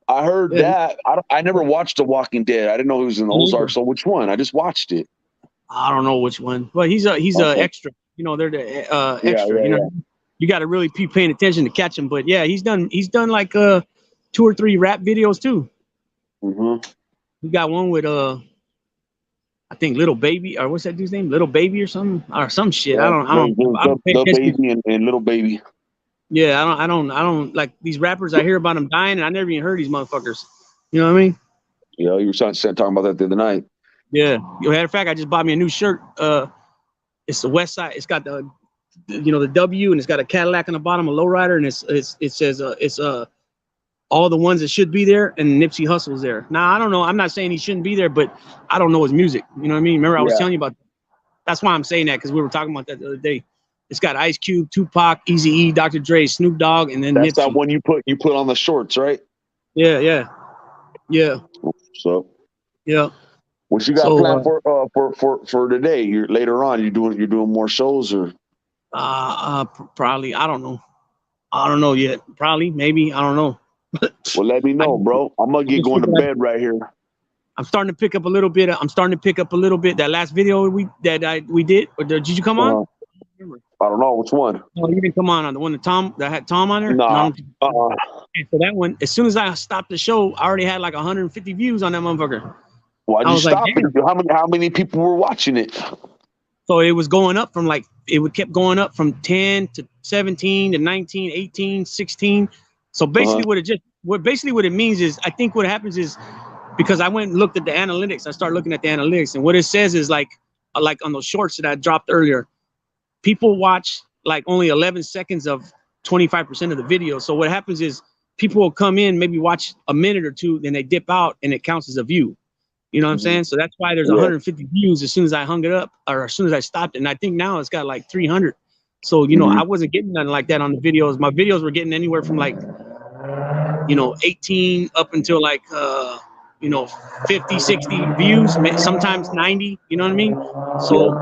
[SPEAKER 2] I heard that. I never watched The Walking Dead. I didn't know he was in Ozark. So which one? I just watched it.
[SPEAKER 1] I don't know which one, but he's a extra. They're the extra. You got to really be paying attention to catch him. But yeah, he's done like 2 or 3 rap videos too.
[SPEAKER 2] Mm-hmm.
[SPEAKER 1] We got one with I think Little Baby, or what's that dude's name? Little Baby or something, or some shit.
[SPEAKER 2] Yeah,
[SPEAKER 1] I don't pay attention.
[SPEAKER 2] Baby and Little Baby.
[SPEAKER 1] Yeah, I don't like these rappers. I hear about them dying, and I never even heard these motherfuckers. You know what I mean?
[SPEAKER 2] Yeah, you were talking about that the other night.
[SPEAKER 1] Yeah. Matter of fact, I just bought me a new shirt. It's the West Side. It's got the W, and it's got a Cadillac on the bottom, a lowrider, and it says it's all the ones that should be there, and Nipsey Hussle's there. Now I don't know. I'm not saying he shouldn't be there, but I don't know his music. You know what I mean? Remember I was telling you about that. That's why I'm saying that, because we were talking about that the other day. It's got Ice Cube, Tupac, Eazy-E, Dr. Dre, Snoop Dogg, and then
[SPEAKER 2] that's
[SPEAKER 1] Nipsey.
[SPEAKER 2] That one you put on the shorts, right?
[SPEAKER 1] Yeah.
[SPEAKER 2] So
[SPEAKER 1] yeah.
[SPEAKER 2] What you got planned for today? Later on. You're doing more shows, or?
[SPEAKER 1] Probably. I don't know yet. Probably, maybe. I don't know.
[SPEAKER 2] Well, let me know, bro. I'm gonna get going to bed right here.
[SPEAKER 1] I'm starting to pick up a little bit. That last video we did. Or did you come on?
[SPEAKER 2] I don't know which one.
[SPEAKER 1] Oh, you didn't come on the one that had Tom on there?
[SPEAKER 2] No.
[SPEAKER 1] Okay, so that one, as soon as I stopped the show, I already had like 150 views on that motherfucker.
[SPEAKER 2] Why'd you stop it? How many people were watching it?
[SPEAKER 1] So it was going up from kept going up from 10 to 17 to 19, 18, 16. So basically what it means is, I think what happens is, because I went and looked at the analytics, I started looking at the analytics, and what it says is like on those shorts that I dropped earlier, people watch like only 11 seconds of 25% of the video. So what happens is people will come in, maybe watch a minute or two, then they dip out and it counts as a view. You know what I'm saying? So that's why there's 150 views as soon as I hung it up, or as soon as I stopped it. And I think now it's got like 300. So, you know, I wasn't getting nothing like that on the videos. My videos were getting anywhere from like, you know, 18 up until like, you know, 50, 60 views, sometimes 90. You know what I mean? So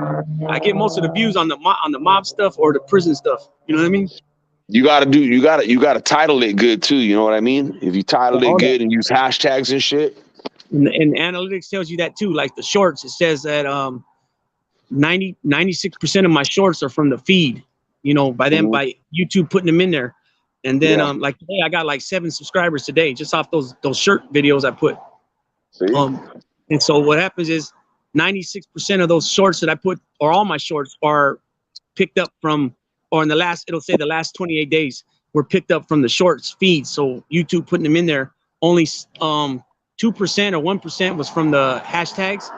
[SPEAKER 1] I get most of the views on the mob stuff or the prison stuff. You know what I mean?
[SPEAKER 2] You gotta title it good too. You know what I mean? If you title it good and use hashtags and shit.
[SPEAKER 1] And analytics tells you that too. Like the shorts, it says that 96% of my shorts are from the feed. You know, by YouTube putting them in there. And then like today, I got like 7 subscribers today just off those shirt videos I put.
[SPEAKER 2] See?
[SPEAKER 1] And so what happens is 96% of those shorts that I put, or all my shorts, are picked up from, or in the last, it'll say the last 28 days were picked up from the shorts feed. So YouTube putting them in there, only 2% or 1% was from the hashtags.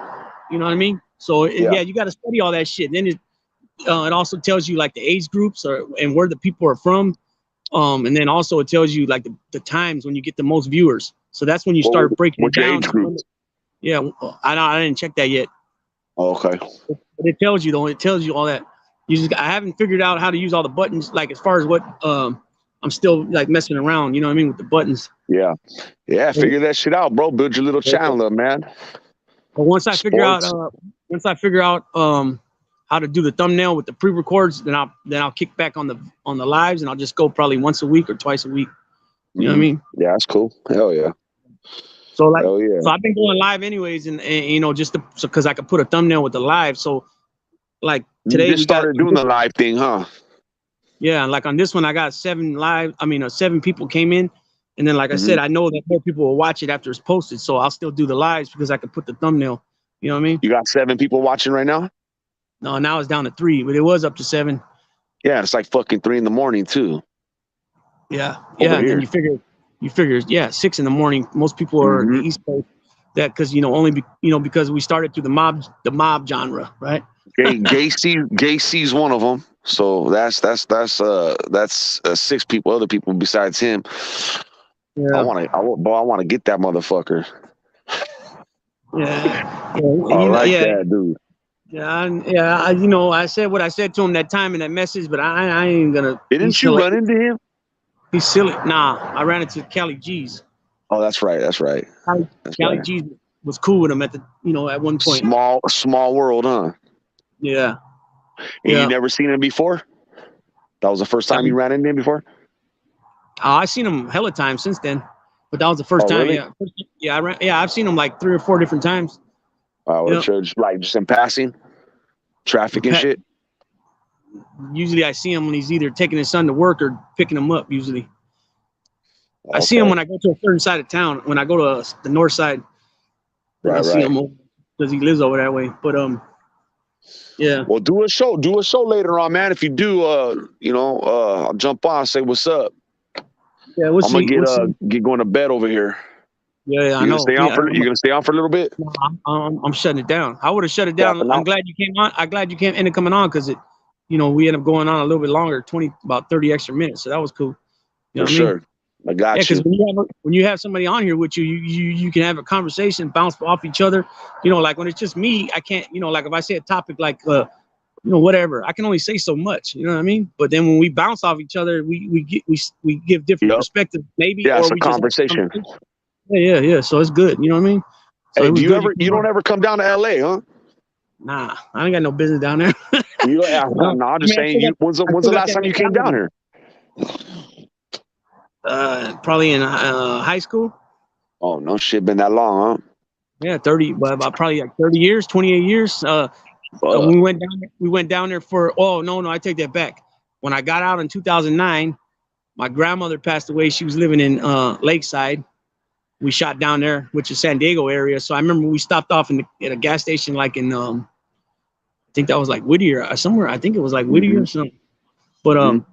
[SPEAKER 1] You know what I mean? So yeah, you got to study all that shit. Then it also tells you like the age groups and where the people are from. And then also it tells you like the times when you get the most viewers. So that's when you start breaking it down.
[SPEAKER 2] Age group?
[SPEAKER 1] Yeah, I didn't check that yet.
[SPEAKER 2] Oh, okay.
[SPEAKER 1] But it tells you though. It tells you all that. I haven't figured out how to use all the buttons. Like as far as what I'm still like messing around. You know what I mean, with the buttons.
[SPEAKER 2] Yeah. Figure that shit out, bro. Build your little channel up, man.
[SPEAKER 1] But once I figure out how to do the thumbnail with the pre-records, then I'll kick back on the lives, and I'll just go probably once a week or twice a week. You know what I mean?
[SPEAKER 2] Yeah, that's cool. Hell yeah.
[SPEAKER 1] So like, so I've been going live anyways, and you know, just because I could put a thumbnail with the live. So like today
[SPEAKER 2] we just started doing the live thing, huh?
[SPEAKER 1] Yeah, like on this one, I got 7 people came in, and then like I said, I know that more people will watch it after it's posted, so I'll still do the lives because I could put the thumbnail. You know what I mean?
[SPEAKER 2] You got 7 people watching right now?
[SPEAKER 1] No, now it's down to 3, but it was up to 7.
[SPEAKER 2] Yeah, it's like fucking 3 in the morning too.
[SPEAKER 1] Yeah, and then you figure, 6 in the morning. Most people are in the East Coast. That because because we started through the mob genre, right?
[SPEAKER 2] Gay sees one of them, so that's 6 people, other people besides him. Yeah. I want to get that motherfucker.
[SPEAKER 1] Yeah.
[SPEAKER 2] I like that, dude.
[SPEAKER 1] Yeah, I said what I said to him that time in that message, but I ain't gonna.
[SPEAKER 2] Didn't you run into him?
[SPEAKER 1] He's silly. Nah, I ran into Cali G's.
[SPEAKER 2] Oh, that's right.
[SPEAKER 1] Cali G's was cool with him at one point.
[SPEAKER 2] Small world, huh?
[SPEAKER 1] Yeah.
[SPEAKER 2] And you never seen him before? That was the first time you ran into him before?
[SPEAKER 1] I've seen him hella times since then, but that was the first time.
[SPEAKER 2] Really?
[SPEAKER 1] Yeah. I've seen him like 3 or 4 different times.
[SPEAKER 2] Just in passing, traffic and shit.
[SPEAKER 1] Usually I see him when he's either taking his son to work or picking him up. Usually, I see him when I go to a certain side of town. When I go to the north side, I see him because he lives over that way. But yeah.
[SPEAKER 2] Well, do a show later on, man. If you do, I'll jump on, say what's up.
[SPEAKER 1] Yeah, I'm
[SPEAKER 2] gonna get going to bed over here.
[SPEAKER 1] Yeah, I know.
[SPEAKER 2] You gonna stay on for a little bit?
[SPEAKER 1] No, I'm shutting it down. I would have shut it down. I'm glad you came on. I'm glad you ended up coming on because we ended up going on a little bit longer, about 30 extra minutes. So that was cool. You know
[SPEAKER 2] for sure. I got
[SPEAKER 1] you. Because when you have somebody on here with you, you can have a conversation, bounce off each other. Like when it's just me, I can't. Like if I say a topic like whatever, I can only say so much. You know what I mean? But then when we bounce off each other, we give different perspectives. Maybe
[SPEAKER 2] it's a conversation.
[SPEAKER 1] Yeah. So it's good. You know what I mean? So
[SPEAKER 2] hey, you don't ever come down to LA, huh?
[SPEAKER 1] Nah, I ain't got no business down there.
[SPEAKER 2] I'm just saying. When's the last time you came down here?
[SPEAKER 1] Probably in high school.
[SPEAKER 2] Oh no shit, been that long, huh?
[SPEAKER 1] Yeah, 30, but about probably like 30 years, 28 years. We went down there for. Oh no, I take that back. When I got out in 2009, my grandmother passed away. She was living in Lakeside. We shot down there, which is San Diego area. So I remember we stopped off at a gas station, like in I think that was like Whittier or somewhere. I think it was like Whittier or something. But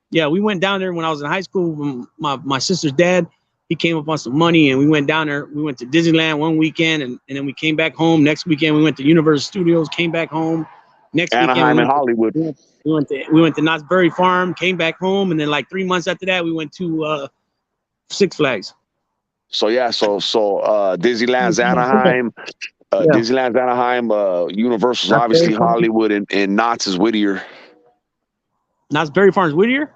[SPEAKER 1] yeah, we went down there when I was in high school. My sister's dad, he came up on some money, and we went down there. We went to Disneyland one weekend, and then we came back home. Next weekend, we went to Universal Studios, came back home. Next
[SPEAKER 2] Anaheim
[SPEAKER 1] weekend,
[SPEAKER 2] and Hollywood.
[SPEAKER 1] We went to Knott's Berry Farm, came back home, and then like 3 months after that, we went to Six Flags.
[SPEAKER 2] So yeah, so Disneyland's Anaheim, Disneyland's Anaheim, Universal's
[SPEAKER 1] Knott's
[SPEAKER 2] obviously
[SPEAKER 1] Berry Farm.
[SPEAKER 2] Hollywood, and Knott's is Whittier.
[SPEAKER 1] Knott's Berry Farm's Whittier?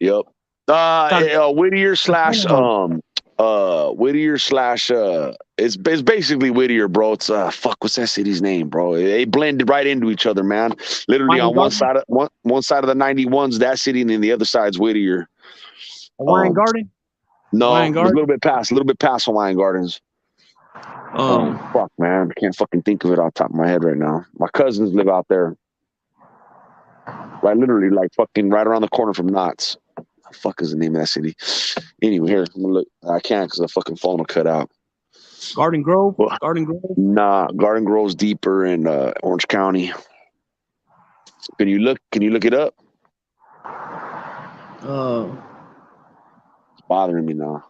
[SPEAKER 2] Yep. Whittier slash it's basically Whittier, bro. It's what's that city's name, bro? They blended right into each other, man. Literally on one side of the 91's that city, and then the other side's Whittier.
[SPEAKER 1] Hawaiian Garden?
[SPEAKER 2] No, a little bit past Hawaiian Gardens. Fuck, man. I can't fucking think of it off the top of my head right now. My cousins live out there. Right, literally, like fucking right around the corner from Knott's. What the fuck is the name of that city? Anyway, here, I'm gonna look. I can't because the fucking phone will cut out.
[SPEAKER 1] Garden Grove?
[SPEAKER 2] Well,
[SPEAKER 1] Garden Grove?
[SPEAKER 2] Nah, Garden Grove's deeper in Orange County. Can you look it up? It's bothering me now.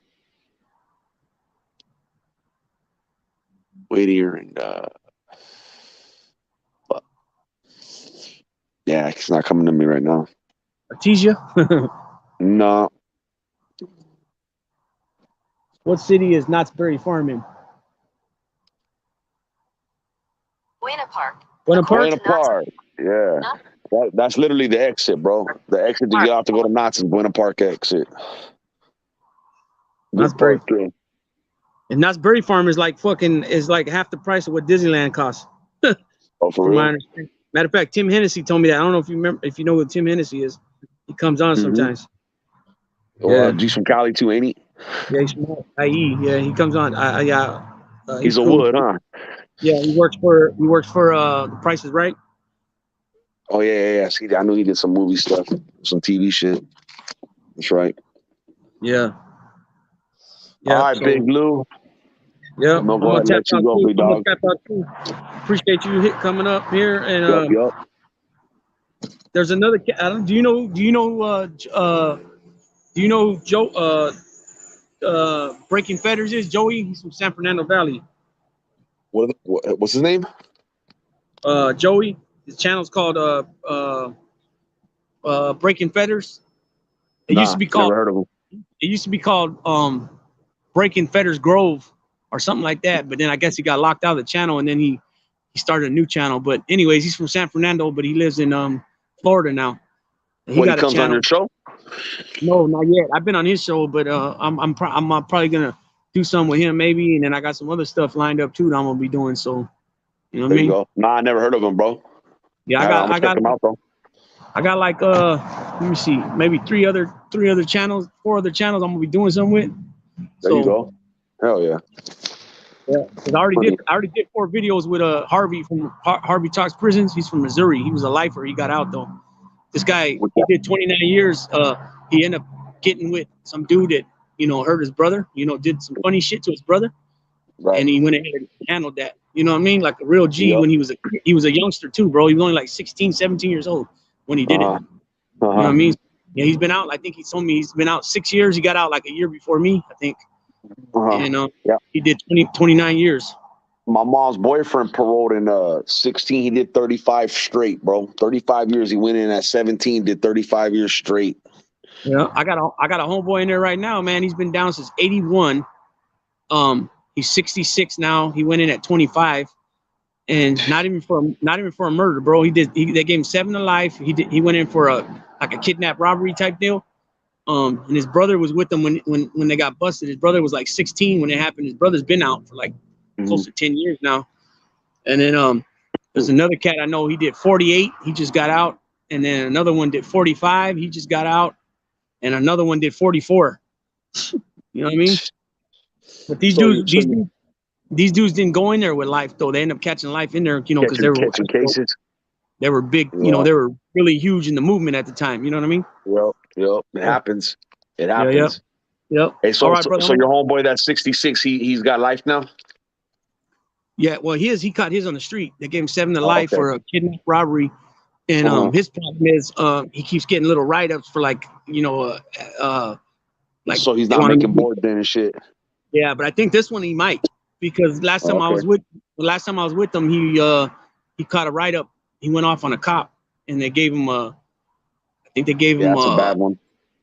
[SPEAKER 2] Whittier and yeah, it's not coming to me right now.
[SPEAKER 1] Artesia?
[SPEAKER 2] No.
[SPEAKER 1] What city is Knott's Berry Farm in?
[SPEAKER 3] Buena Park.
[SPEAKER 1] Buena Park?
[SPEAKER 2] Buena Park. Yeah. That's literally the exit, bro. The exit to get out to go to Knott's is Buena Park exit.
[SPEAKER 1] Knott's Berry Farm. And Knott's Berry Farm is like half the price of what Disneyland costs.
[SPEAKER 2] Oh, for real?
[SPEAKER 1] Matter of fact, Tim Hennessy told me that. I don't know if you remember, if you know who Tim Hennessy is. He comes on sometimes.
[SPEAKER 2] Yeah, he's from Cali too, ain't he?
[SPEAKER 1] Yeah, he's from IE. Yeah, he comes on.
[SPEAKER 2] He's a cool. Wood, huh?
[SPEAKER 1] Yeah, he works for The Price is Right.
[SPEAKER 2] Oh yeah. See, I knew he did some movie stuff, some TV shit. That's right.
[SPEAKER 1] Yeah.
[SPEAKER 2] All right, Big Lou.
[SPEAKER 1] Yeah,
[SPEAKER 2] I'm gonna let you go, big dog.
[SPEAKER 1] Appreciate you coming up here, and there's another cat. Do you know Joe? Breaking Fetters is Joey. He's from San Fernando Valley.
[SPEAKER 2] What's his name?
[SPEAKER 1] Joey. His channel's called Breaking Fetters. It used to be called.
[SPEAKER 2] Never heard of him.
[SPEAKER 1] It used to be called Breaking Fetters Grove or something like that. But then I guess he got locked out of the channel, and then he started a new channel. But anyways, he's from San Fernando, but he lives in Florida now.
[SPEAKER 2] He comes on your show?
[SPEAKER 1] No, not yet. I've been on his show, but I'm probably gonna do something with him maybe, and then I got some other stuff lined up too that I'm gonna be doing. So, you know what I mean?
[SPEAKER 2] You go. Nah, I never heard of him, bro.
[SPEAKER 1] Yeah, I got him out though. I got like let me see, maybe four other channels I'm gonna be doing something with.
[SPEAKER 2] There you go. Hell yeah.
[SPEAKER 1] Yeah, because I already did 4 videos with Harvey from Harvey Talks Prisons. He's from Missouri. He was a lifer. He got out though. This guy, he did 29 years. He ended up getting with some dude that hurt his brother. Did some funny shit to his brother, right. And he went ahead and handled that. You know what I mean? Like a real G. When he was a youngster too, bro. He was only like 16, 17 years old when he did it. You know what I mean? Yeah, he's been out. I think he told me he's been out 6 years. He got out like a year before me, I think. And he did 29 years.
[SPEAKER 2] My mom's boyfriend paroled in 16. He did 35 straight, bro. 35 years. He went in at 17, did 35 years straight.
[SPEAKER 1] Yeah, I got a homeboy in there right now, man. He's been down since 81. He's 66 now. He went in at 25, and not even for a murder, bro. They gave him 7 to life. He went in for a kidnap robbery type deal. And his brother was with them when they got busted. His brother was like 16 when it happened. His brother's been out for like close to 10 years now. And then there's another cat I know. He did 48. He just got out. And then another one did 45. He just got out. And another one did 44. You know what I mean? But these dudes didn't go in there with life though. They ended up catching life in there, because they were catching cases. They were big, they were really huge in the movement at the time. You know what I mean?
[SPEAKER 2] Yep. It happens. It happens.
[SPEAKER 1] Yep.
[SPEAKER 2] Hey, so your homeboy that's 66, he's got life now?
[SPEAKER 1] Yeah, well, he caught his on the street. They gave him 7 to life for a kidnap robbery. And his problem is he keeps getting little write-ups for like
[SPEAKER 2] so he's not making board then and shit.
[SPEAKER 1] Yeah, but I think this one he might, because last time I was with him, he caught a write-up. He went off on a cop, and they gave him that's a bad one.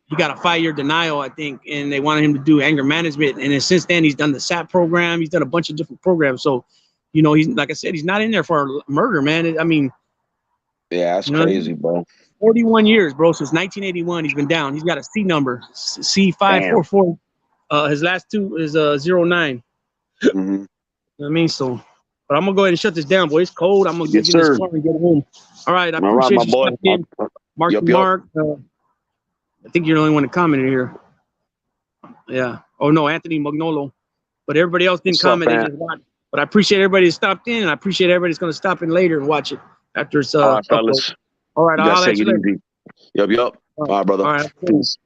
[SPEAKER 1] he got a 5-year denial, I think, and they wanted him to do anger management. And then since then, he's done the SAP program. He's done a bunch of different programs. So, you know, he's like I said, he's not in there for murder, man. I mean,
[SPEAKER 2] Yeah, that's crazy, bro.
[SPEAKER 1] 41 years, bro. Since 1981, he's been down. He's got a C number, C544. His last two is 09.
[SPEAKER 2] Mm-hmm.
[SPEAKER 1] You know what I mean? So, but I'm gonna go ahead and shut this down, boy. It's cold. I'm gonna
[SPEAKER 2] Yes,
[SPEAKER 1] get in
[SPEAKER 2] sir.
[SPEAKER 1] this car and get home. All right, I
[SPEAKER 2] All right,
[SPEAKER 1] appreciate
[SPEAKER 2] my
[SPEAKER 1] you
[SPEAKER 2] boy.
[SPEAKER 1] stopping in. Mark,
[SPEAKER 2] Yup.
[SPEAKER 1] Mark. I think you're the only one that commented here. Yeah. Oh no, Anthony Magnolo. But everybody else didn't
[SPEAKER 2] What's up,
[SPEAKER 1] comment. They
[SPEAKER 2] man?
[SPEAKER 1] just watched. But I appreciate everybody that stopped in, and I appreciate everybody that's gonna stop in later and watch it after it's
[SPEAKER 2] All right,
[SPEAKER 1] uploaded.
[SPEAKER 2] fellas.
[SPEAKER 1] All right,
[SPEAKER 2] You
[SPEAKER 1] I'll
[SPEAKER 2] guys
[SPEAKER 1] holler at
[SPEAKER 2] take
[SPEAKER 1] you
[SPEAKER 2] it
[SPEAKER 1] later.
[SPEAKER 2] easy. Yup. All right, brother.
[SPEAKER 1] All right.
[SPEAKER 2] Peace.